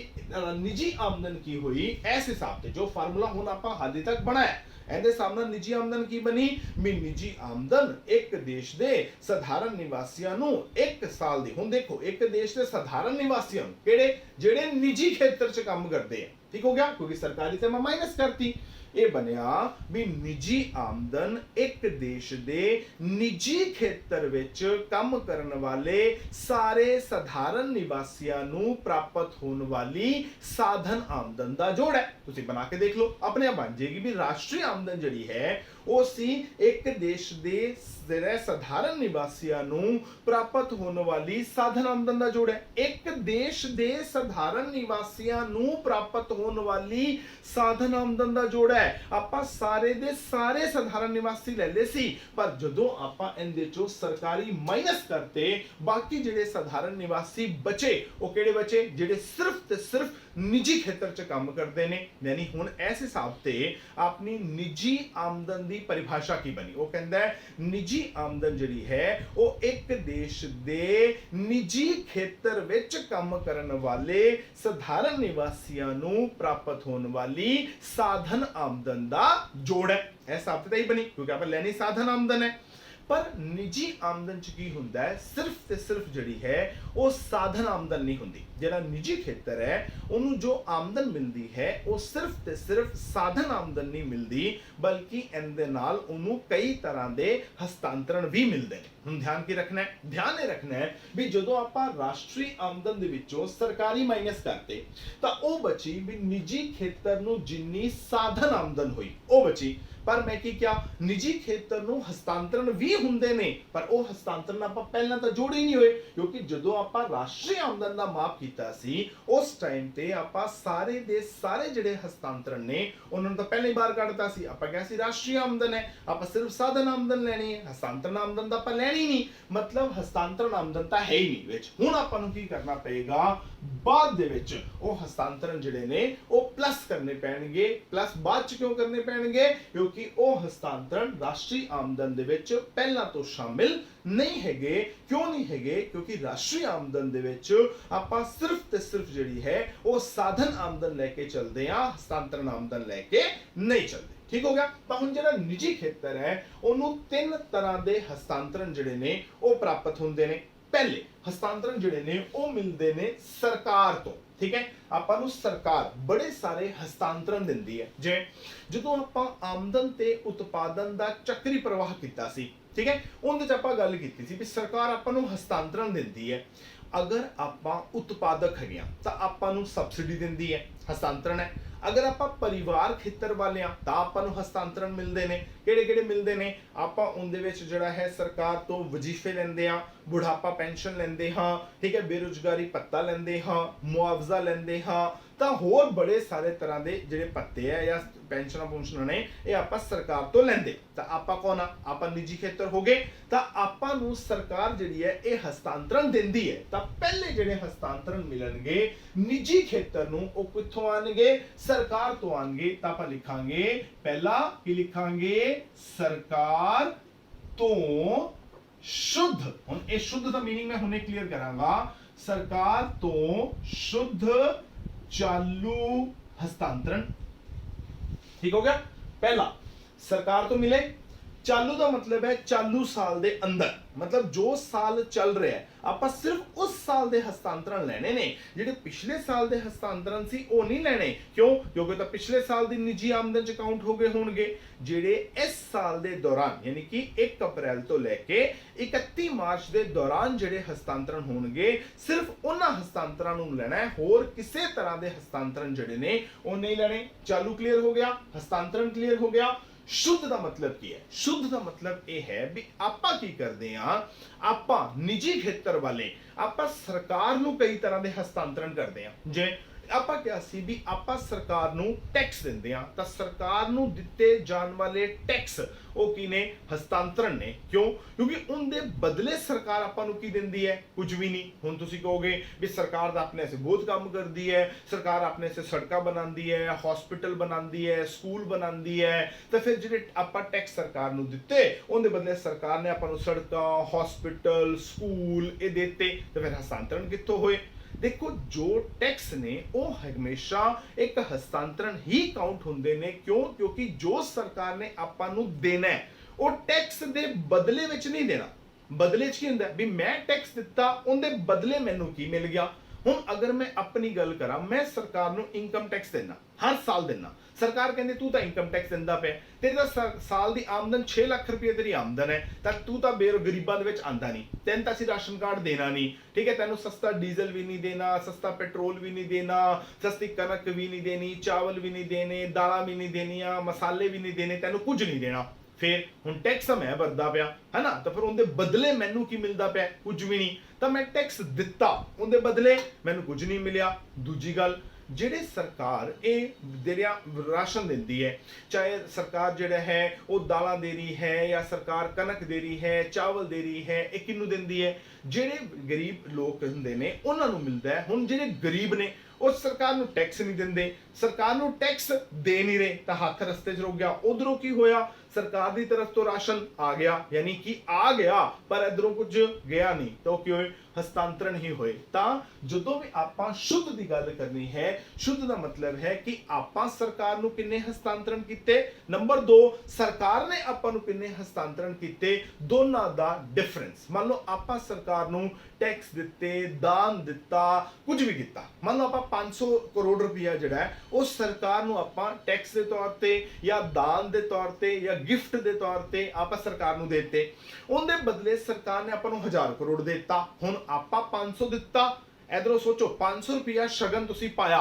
ਨਿੱਜੀ ਆਮਦਨ ਕੀ ਹੋਈ। ਇਸ ਹਿਸਾਬ ਤੇ ਜੋ ਫਾਰਮੂਲਾ ਹੁਣ ਆਪਾਂ ਹਾਲੇ ਤੱਕ ਬਣਾਇਆ, ਇਹਦੇ ਸਾਹਮਣੇ ਨਿੱਜੀ ਆਮਦਨ ਕੀ ਬਣੀ, ਵੀ ਨਿੱਜੀ ਆਮਦਨ ਇੱਕ ਦੇਸ਼ ਦੇ ਸਧਾਰਨ ਨਿਵਾਸੀਆਂ ਨੂੰ ਇੱਕ ਸਾਲ ਦੀ। ਹੁਣ ਦੇਖੋ ਇੱਕ ਦੇਸ਼ ਦੇ ਸਧਾਰਨ ਨਿਵਾਸੀਆਂ ਨੂੰ ਕਿਹੜੇ, ਜਿਹੜੇ ਨਿੱਜੀ ਖੇਤਰ 'ਚ ਕੰਮ ਕਰਦੇ ਆ। ਠੀਕ ਹੋ ਗਿਆ, ਕਿਉਂਕਿ ਸਰਕਾਰੀ ਤੇ ਮੈਂ ਮਾਈਨਸ ਕਰਤੀ। ਇਹ ਬਣਿਆ ਵੀ ਨਿੱਜੀ ਆਮਦਨ ਇੱਕ ਦੇਸ਼ ਦੇ ਨਿੱਜੀ ਖੇਤਰ ਵਿੱਚ ਕੰਮ ਕਰਨ ਵਾਲੇ ਸਾਰੇ ਸਧਾਰਨ ਨਿਵਾਸੀਆਂ ਨੂੰ ਪ੍ਰਾਪਤ ਹੋਣ ਵਾਲੀ ਸਾਧਨ ਆਮਦਨ ਦਾ ਜੋੜ ਹੈ। ਤੁਸੀਂ ਬਣਾ ਕੇ ਦੇਖ ਲਓ, ਆਪਣੇ ਆਪ ਬਣ ਜਾਏਗੀ ਵੀ ਰਾਸ਼ਟਰੀ ਆਮਦਨ ਜਿਹੜੀ ਹੈ ਉਹ ਸੀ ਇੱਕ ਦੇਸ਼ ਦੇ ਜਿਹੜੇ ਸਧਾਰਨ ਨਿਵਾਸੀਆਂ ਨੂੰ ਪ੍ਰਾਪਤ ਹੋਣ ਵਾਲੀ ਸਾਧਨ ਆਮਦਨ ਦਾ ਜੋੜ ਹੈ। ਇੱਕ ਦੇਸ਼ ਦੇ ਸਧਾਰਨ ਨਿਵਾਸੀਆਂ ਨੂੰ ਪ੍ਰਾਪਤ ਹੋਣ ਵਾਲੀ ਸਾਧਨ ਆਮਦਨ ਦਾ ਜੋੜ ਹੈ। ਆਪਾਂ ਸਾਰੇ ਦੇ ਸਾਰੇ ਸਧਾਰਨ ਨਿਵਾਸੀ ਲੈ ਲਏ ਸੀ, ਪਰ ਜਦੋਂ ਆਪਾਂ ਇਹਦੇ ਚੋਂ ਸਰਕਾਰੀ ਮਾਈਨਸ ਕਰਤੇ, ਬਾਕੀ ਜਿਹੜੇ ਸਧਾਰਨ ਨਿਵਾਸੀ ਬਚੇ ਉਹ ਕਿਹੜੇ ਬਚੇ, ਜਿਹੜੇ ਸਿਰਫ ਤੇ ਸਿਰਫ ਨਿੱਜੀ ਖੇਤਰ 'ਚ ਕੰਮ ਕਰਦੇ ਨੇ। ਯਾਨੀ ਹੁਣ ਇਸ ਹਿਸਾਬ ਤੇ ਆਪਣੀ ਨਿੱਜੀ ਆਮਦਨ ਦੀ ਪਰਿਭਾਸ਼ਾ ਕੀ ਬਣੀ? ਉਹ ਕਹਿੰਦਾ ਹੈ ਨਿੱਜੀ ਆਮਦਨ ਜਿਹੜੀ ਹੈ ਉਹ ਇੱਕ ਦੇਸ਼ ਦੇ ਨਿੱਜੀ ਖੇਤਰ ਵਿੱਚ ਕੰਮ ਕਰਨ ਵਾਲੇ ਸਧਾਰਨ ਨਿਵਾਸੀਆਂ ਨੂੰ ਪ੍ਰਾਪਤ ਹੋਣ ਵਾਲੀ ਸਾਧਨ ਆਮਦਨ ਦਾ ਜੋੜ ਹੈ। ਇਹ ਹਿਸਾਬ ਤੇ ਹੀ ਬਣੀ ਕਿਉਂਕਿ ਆਪਾਂ ਲੈਣੀ ਸਾਧਨ ਆਮਦਨ ਹੈ। ਪਰ ਨਿੱਜੀ ਆਮਦਨ ਚ ਕੀ ਹੁੰਦਾ ਹੈ? ਸਿਰਫ ਤੇ ਸਿਰਫ ਜਿਹੜੀ ਹੈ ਉਹ ਸਾਧਨ ਆਮਦਨ ਨਹੀਂ ਹੁੰਦੀ। ਜਿਹੜਾ ਨਿੱਜੀ ਖੇਤਰ ਹੈ ਉਹਨੂੰ ਜੋ ਆਮਦਨ ਮਿਲਦੀ ਹੈ ਉਹ ਸਿਰਫ ਤੇ ਸਿਰਫ ਸਾਧਨ ਆਮਦਨ ਨਹੀਂ ਮਿਲਦੀ, ਬਲਕਿ ਇਹਦੇ ਨਾਲ ਉਹਨੂੰ ਕਈ ਤਰ੍ਹਾਂ ਦੇ ਹਸਤਾਂਤਰਣ ਵੀ ਮਿਲਦੇ ਨੇ। ਹੁਣ ਧਿਆਨ ਕੀ ਰੱਖਣਾ ਹੈ? ਧਿਆਨ ਇਹ ਰੱਖਣਾ ਹੈ ਵੀ ਜਦੋਂ ਆਪਾਂ ਰਾਸ਼ਟਰੀ ਆਮਦਨ ਦੇ ਵਿੱਚੋਂ ਸਰਕਾਰੀ ਮਾਈਨਸ ਕਰਤੇ ਤਾਂ ਉਹ ਬਚੀ ਵੀ ਨਿੱਜੀ ਖੇਤਰ ਨੂੰ ਜਿੰਨੀ ਸਾਧਨ ਆਮਦਨ ਹੋਈ ਉਹ ਬਚੀ। ਪਰ ਮੈਂ ਕੀ ਕਿਹਾ? ਨਿੱਜੀ ਖੇਤਰ ਨੂੰ ਹਸਤਾਂਤਰਣ ਵੀ ਹੁੰਦੇ ਨੇ ਪਰ ਉਹ ਹਸਤਾਂਤਰਣ ਆਪਾਂ ਪਹਿਲਾਂ ਤਾਂ ਜੋੜੇ ਹੀ ਨਹੀਂ ਹੋਏ, ਕਿਉਂਕਿ ਜਦੋਂ ਆਪਾਂ ਰਾਸ਼ਟਰੀ ਆਮਦਨ ਦਾ ਮਾਪ ਕੀਤਾ ਸੀ ਉਸ ਟਾਈਮ ਤੇ ਆਪਾਂ ਸਾਰੇ ਦੇ ਸਾਰੇ ਜਿਹੜੇ ਹਸਤਾਂਤਰਣ ਨੇ ਉਹਨਾਂ ਨੂੰ ਤਾਂ ਪਹਿਲਾਂ ਹੀ ਬਾਹਰ ਕੱਢਤਾ ਸੀ। ਆਪਾਂ ਕਿਹਾ ਸੀ ਰਾਸ਼ਟਰੀ ਆਮਦਨ ਹੈ, ਆਪਾਂ ਸਿਰਫ ਸਾਧਨ ਆਮਦਨ ਲੈਣੀ ਹੈ, ਹਸਤਾਂਤਰਣ ਆਮਦਨ ਤਾਂ ਆਪਾਂ ਲੈਣੀ ਨਹੀਂ, ਮਤਲਬ ਹਸਤਾਂਤਰਣ ਆਮਦਨ ਤਾਂ ਹੈ ਹੀ ਨਹੀਂ ਵਿੱਚ। ਹੁਣ ਆਪਾਂ ਨੂੰ ਕੀ ਕਰਨਾ ਪਏਗਾ? ਬਾਅਦ ਦੇ ਵਿੱਚ ਉਹ ਹਸਤਾਂਤਰਣ ਜਿਹੜੇ ਨੇ ਉਹ ਪਲੱਸ ਕਰਨੇ ਪੈਣਗੇ। ਪਲੱਸ ਬਾਅਦ ਚ ਕਿਉਂ ਕਰਨੇ ਪੈਣਗੇ? ਕਿ ਉਹ ਹਸਤਾਂਤਰਣ ਰਾਸ਼ਟਰੀ ਆਮਦਨ ਦੇ ਵਿੱਚ ਪਹਿਲਾਂ ਤੋਂ ਸ਼ਾਮਿਲ ਨਹੀਂ ਹੈਗੇ। ਕਿਉਂ ਨਹੀਂ ਹੈਗੇ? ਕਿਉਂਕਿ ਰਾਸ਼ਟਰੀ ਆਮਦਨ ਦੇ ਵਿੱਚ ਆਪਾਂ ਸਿਰਫ ਤੇ ਸਿਰਫ ਜਿਹੜੀ ਹੈ ਉਹ ਸਾਧਨ ਆਮਦਨ ਲੈ ਕੇ ਚੱਲਦੇ ਆ, ਹਸਤਾਂਤਰਣ ਆਮਦਨ ਲੈ ਕੇ ਨਹੀਂ ਚੱਲਦੇ। ਠੀਕ ਹੋ ਗਿਆ? ਤਾਂ ਹੁਣ ਜਿਹੜਾ ਨਿੱਜੀ ਖੇਤਰ ਹੈ ਉਹਨੂੰ ਤਿੰਨ ਤਰ੍ਹਾਂ ਦੇ ਹਸਤਾਂਤਰਣ ਜਿਹੜੇ ਨੇ ਉਹ ਪ੍ਰਾਪਤ ਹੁੰਦੇ ਨੇ। ਪਹਿਲੇ ਹਸਤਾਂਤਰਣ ਜਿਹੜੇ ਨੇ ਉਹ ਮਿਲਦੇ ਨੇ ਸਰਕਾਰ ਤੋਂ। ਠੀਕ ਹੈ? ਆਪਾਂ ਨੂੰ ਸਰਕਾਰ ਬੜੇ ਸਾਰੇ ਹਸਤਾਂਤਰਣ ਦਿੰਦੀ ਹੈ। ਜਿਵੇਂ ਜਦੋਂ ਆਪਾਂ ਆਮਦਨ ਤੇ ਉਤਪਾਦਨ ਦਾ ਚੱਕਰੀ ਪ੍ਰਵਾਹ ਕੀਤਾ ਸੀ, ਠੀਕ ਹੈ, ਉਹਦੇ ਚ ਆਪਾਂ ਗੱਲ ਕੀਤੀ ਸੀ ਵੀ ਸਰਕਾਰ ਆਪਾਂ ਨੂੰ ਹਸਤਾਂਤਰਣ ਦਿੰਦੀ ਹੈ। ਅਗਰ ਆਪਾਂ ਉਤਪਾਦਕ ਹੈਗੇ ਆ ਤਾਂ ਆਪਾਂ ਨੂੰ ਸਬਸਿਡੀ ਦਿੰਦੀ ਹੈ, ਹਸਤਾਂਤਰਣ ਹੈ। ਅਗਰ ਆਪਾਂ ਪਰਿਵਾਰ ਖੇਤਰ ਵਾਲੇ ਆ ਤਾਂ ਆਪਾਂ ਨੂੰ ਹਸਤਾਂਤਰਣ ਮਿਲਦੇ ਨੇ। ਕਿਹੜੇ ਕਿਹੜੇ ਮਿਲਦੇ ਨੇ? ਆਪਾਂ ਉਹਦੇ ਵਿੱਚ ਜਿਹੜਾ ਹੈ ਸਰਕਾਰ ਤੋਂ ਵਜ਼ੀਫੇ ਲੈਂਦੇ ਆ, ਬੁਢਾਪਾ ਪੈਨਸ਼ਨ ਲੈਂਦੇ ਹਾਂ, ਠੀਕ ਹੈ, ਬੇਰੁਜ਼ਗਾਰੀ ਭੱਤਾ ਲੈਂਦੇ ਹਾਂ, ਮੁਆਵਜ਼ਾ ਲੈਂਦੇ ਹਾਂ, ਤਾਂ ਹੋਰ ਬੜੇ ਸਾਰੇ ਤਰ੍ਹਾਂ ਦੇ ਜਿਹੜੇ ਭੱਤੇ ਆ ਜਾਂ ਪੈਨਸ਼ਨਾਂ ਪੁੰਸ਼ਨਾਂ ਨੇ ਇਹ ਆਪਾਂ ਸਰਕਾਰ ਤੋਂ ਲੈਂਦੇ। ਤਾਂ ਆਪਾਂ ਕੌਣ ਆ? ਆਪਾਂ ਨਿੱਜੀ ਖੇਤਰ ਹੋ ਗਏ। ਤਾਂ ਆਪਾਂ ਨੂੰ ਸਰਕਾਰ ਜਿਹੜੀ ਹੈ ਇਹ ਹਸਤਾਂਤਰਣ ਦਿੰਦੀ ਹੈ। ਤਾਂ ਪਹਿਲੇ ਜਿਹੜੇ ਹਸਤਾਂਤਰਣ ਮਿਲਣਗੇ ਨਿੱਜੀ ਖੇਤਰ ਨੂੰ ਉਹ ਕਿੱਥੋਂ ਆਣਗੇ? ਸਰਕਾਰ ਤੋਂ ਆਣਗੇ। ਤਾਂ ਆਪਾਂ ਲਿਖਾਂਗੇ ਪਹਿਲਾ ਕੀ ਲਿਖਾਂਗੇ? ਸਰਕਾਰ ਤੋਂ ਸ਼ੁੱਧ। ਹੁਣ ਇਹ ਸ਼ੁੱਧ ਦਾ मीनिंग मैं ਹੁਣੇ ਕਲੀਅਰ ਕਰਾਂਗਾ। ਸਰਕਾਰ ਤੋਂ ਸ਼ੁੱਧ ਚਾਲੂ ਹਸਤਾंतरण। ठीक हो गया? पहला सरकार तो मिले। चालू का मतलब है चालू साल दे अंदर, मतलब जो साल चल रहा है ਆਪਾਂ ਸਿਰਫ ਉਸ ਸਾਲ ਦੇ ਹਸਤਾਂਤਰਣ ਲੈਣੇ ਨੇ। ਜਿਹੜੇ ਪਿਛਲੇ ਸਾਲ ਦੇ ਹਸਤਾਂਤਰਣ ਸੀ ਉਹ ਨਹੀਂ ਲੈਣੇ। ਕਿਉਂ? ਕਿਉਂਕਿ ਤਾਂ ਪਿਛਲੇ ਸਾਲ ਦੀ ਨਿੱਜੀ ਆਮਦਨ ਚ ਕਾਊਂਟ ਹੋ ਗਏ ਹੋਣਗੇ। ਜਿਹੜੇ ਇਸ ਸਾਲ ਦੇ ਦੌਰਾਨ ਯਾਨੀ ਕਿ 1 ਅਪ੍ਰੈਲ ਤੋਂ ਲੈ ਕੇ 31 ਮਾਰਚ ਦੇ ਦੌਰਾਨ ਜਿਹੜੇ ਹਸਤਾਂਤਰਣ ਹੋਣਗੇ ਸਿਰਫ ਉਹਨਾਂ ਹਸਤਾਂਤਰਾਂ ਨੂੰ ਲੈਣਾ ਹੈ, ਹੋਰ ਕਿਸੇ ਤਰ੍ਹਾਂ ਦੇ ਹਸਤਾਂਤਰਣ ਜਿਹੜੇ ਨੇ ਉਹ ਨਹੀਂ ਲੈਣੇ। ਚਾਲੂ ਕਲੀਅਰ ਹੋ ਗਿਆ, ਹਸਤਾਂਤਰਣ ਕਲੀਅਰ ਹੋ ਗਿਆ। शुद्ध का मतलब की है? शुद्ध का मतलब यह है भी आपा की करते हैं, आपा निजी खेतर वाले आपा सरकार नू कई तरह के हस्तांतरण करते हैं। जे ਆਪਾਂ ਕਿਹਾ ਸੀ ਵੀ ਆਪਾਂ ਸਰਕਾਰ ਨੂੰ ਟੈਕਸ ਦਿੰਦੇ ਆ, ਤਾਂ ਸਰਕਾਰ ਨੂੰ ਦਿੱਤੇ ਜਾਣ ਵਾਲੇ ਟੈਕਸ ਉਹ ਕੀ ਨੇ? ਹਸਤਾਂਤਰਣ ਨੇ। ਕਿਉਂ? ਕਿਉਂਕਿ ਉਹਦੇ ਬਦਲੇ ਸਰਕਾਰ ਆਪਾਂ ਨੂੰ ਕੀ ਦਿੰਦੀ ਹੈ? ਕੁਝ ਵੀ ਨਹੀਂ। ਹੁਣ ਤੁਸੀਂ ਕਹੋਗੇ ਵੀ ਸਰਕਾਰ ਦਾ ਆਪਣੇ ਸੇ ਬਹੁਤ ਕੰਮ ਕਰਦੀ ਹੈ, ਸਰਕਾਰ ਆਪਣੇ ਸੇ ਸੜਕਾਂ ਬਣਾਉਂਦੀ ਹੈ, ਹਸਪੀਟਲ ਬਣਾਉਂਦੀ ਹੈ, ਸਕੂਲ ਬਣਾਉਂਦੀ ਹੈ, ਤਾਂ ਫਿਰ ਜਿਹੜੇ ਆਪਾਂ ਟੈਕਸ ਸਰਕਾਰ ਨੂੰ ਦਿੱਤੇ ਉਹਦੇ ਬਦਲੇ ਸਰਕਾਰ ਨੇ ਆਪਾਂ ਨੂੰ ਸੜਕਾਂ, ਹਸਪੀਟਲ, ਸਕੂਲ ਇਹ ਦਿੱਤੇ, ਤਾਂ ਫਿਰ ਹਸਤਾਂਤਰਣ ਕਿੱਥੋਂ ਹੋਏ? देखो जो टैक्स ने वो हमेशा एक हस्तांतरण ही काउंट होंदे ने। क्यों? क्योंकि जो सरकार ने आपां नू देना है वो टैक्स दे बदले विच नहीं देना। बदले च की हुंदा है भी मैं टैक्स दिता उनदे बदले मैनू की मिल गया। हुण अगर मैं अपनी गल करा, मैं सरकार नू इनकम टैक्स देना, हर साल देना। सरकार कहती तू तो इनकम टैक्स दिंदा पे, तेरी तो साल की आमदन 6 लाख रुपये तेरी आमदन है, तो तू तो गरीबां दे विच आंदा नहीं, तैनूं तां असीं राशन कार्ड देना नहीं, ठीक है, तैनूं सस्ता डीजल भी नहीं देना, सस्ता पेट्रोल भी नहीं देना, सस्ती कनक भी नहीं देनी, चावल भी नहीं देने, दालां भी नहीं देनियां, मसाले भी नहीं देने, तैनूं कुछ नहीं देना। फिर हुण टैक्स मैं भरदा पिया है ना, तो फिर उनके बदले मैनू की मिलता पिया? कुछ भी नहीं। तो मैं टैक्स दिता, उनके बदले मैनू कुछ नहीं मिलिया। दूजी गल, ਜਿਹੜੇ ਸਰਕਾਰ ਇਹ ਜਿਹੜਿਆ ਰਾਸ਼ਨ ਦਿੰਦੀ ਹੈ, ਚਾਹੇ ਸਰਕਾਰ ਜਿਹੜਾ ਹੈ ਉਹ ਦਾਲਾਂ ਦੇ ਰਹੀ ਹੈ ਜਾਂ ਸਰਕਾਰ ਕਣਕ ਦੇ ਰਹੀ ਹੈ, ਚਾਵਲ ਦੇ ਰਹੀ ਹੈ, ਇਹ ਕਿਹਨੂੰ ਦਿੰਦੀ ਹੈ? ਜਿਹੜੇ ਗਰੀਬ ਲੋਕ ਹੁੰਦੇ ਨੇ ਉਹਨਾਂ ਨੂੰ ਮਿਲਦਾ ਹੈ। ਹੁਣ ਜਿਹੜੇ ਗਰੀਬ ਨੇ ਉਹ ਸਰਕਾਰ ਨੂੰ ਟੈਕਸ ਨਹੀਂ ਦਿੰਦੇ, ਸਰਕਾਰ ਨੂੰ ਟੈਕਸ ਦੇ ਨਹੀਂ ਰਹੇ ਤਾਂ ਹੱਥ ਰਸਤੇ 'ਚ ਰੁਕ ਗਿਆ। ਉਧਰੋਂ ਕੀ ਹੋਇਆ, ਸਰਕਾਰ ਦੀ ਤਰਫ ਤੋਂ ਰਾਸ਼ਨ ਆ ਗਿਆ, ਯਾਨੀ ਕਿ ਆ ਗਿਆ ਪਰ ਇਧਰੋਂ ਕੁਝ ਗਿਆ ਨਹੀਂ, ਤਾਂ ਉਹ ਕੀ ਹੋਏ, ਹਸਤਾਂਤरण ਹੀ ਹੋਏ। ਤਾਂ ਜਦੋਂ ਵੀ ਆਪਾਂ ਸ਼ੁੱਧ ਦੀ ਗੱਲ ਕਰਨੀ ਹੈ, ਸ਼ੁੱਧ ਦਾ ਮਤਲਬ ਹੈ ਕਿ ਆਪਾਂ ਸਰਕਾਰ ਨੂੰ ਕਿੰਨੇ ਹਸਤਾਂਤरण ਕੀਤੇ, ਨੰਬਰ 2 ਸਰਕਾਰ ਨੇ ਆਪਾਂ ਨੂੰ ਕਿੰਨੇ ਹਸਤਾਂਤरण ਕੀਤੇ, ਦੋਨਾਂ ਦਾ ਡਿਫਰੈਂਸ। ਮੰਨ ਲਓ ਆਪਾਂ ਸਰਕਾਰ ਨੂੰ ਟੈਕਸ ਦਿੱਤੇ, ਦਾਨ ਦਿੱਤਾ, ਕੁਝ ਵੀ ਕੀਤਾ, ਮੰਨ ਲਓ ਆਪਾਂ 500 ਕਰੋੜ ਰੁਪਇਆ ਜਿਹੜਾ ਹੈ ਉਹ ਸਰਕਾਰ ਨੂੰ ਆਪਾਂ ਟੈਕਸ ਦੇ ਤੌਰ ਤੇ ਜਾਂ ਦਾਨ ਦੇ ਤੌਰ ਤੇ ਜਾਂ ਗਿਫਟ ਦੇ ਤੌਰ ਤੇ ਆਪਾਂ ਸਰਕਾਰ ਨੂੰ ਦੇਤੇ, ਉਹਦੇ ਬਦਲੇ ਸਰਕਾਰ ਨੇ ਆਪਾਂ ਨੂੰ 1000 ਕਰੋੜ ਦੇ ਦਿੱਤਾ। ਹੁਣ ਆਪਾਂ 500 ਦਿੱਤਾ, ਇਧਰੋਂ ਸੋਚੋ 500 ਰੁਪਇਆ ਸ਼ਗਨ ਤੁਸੀਂ ਪਾਇਆ।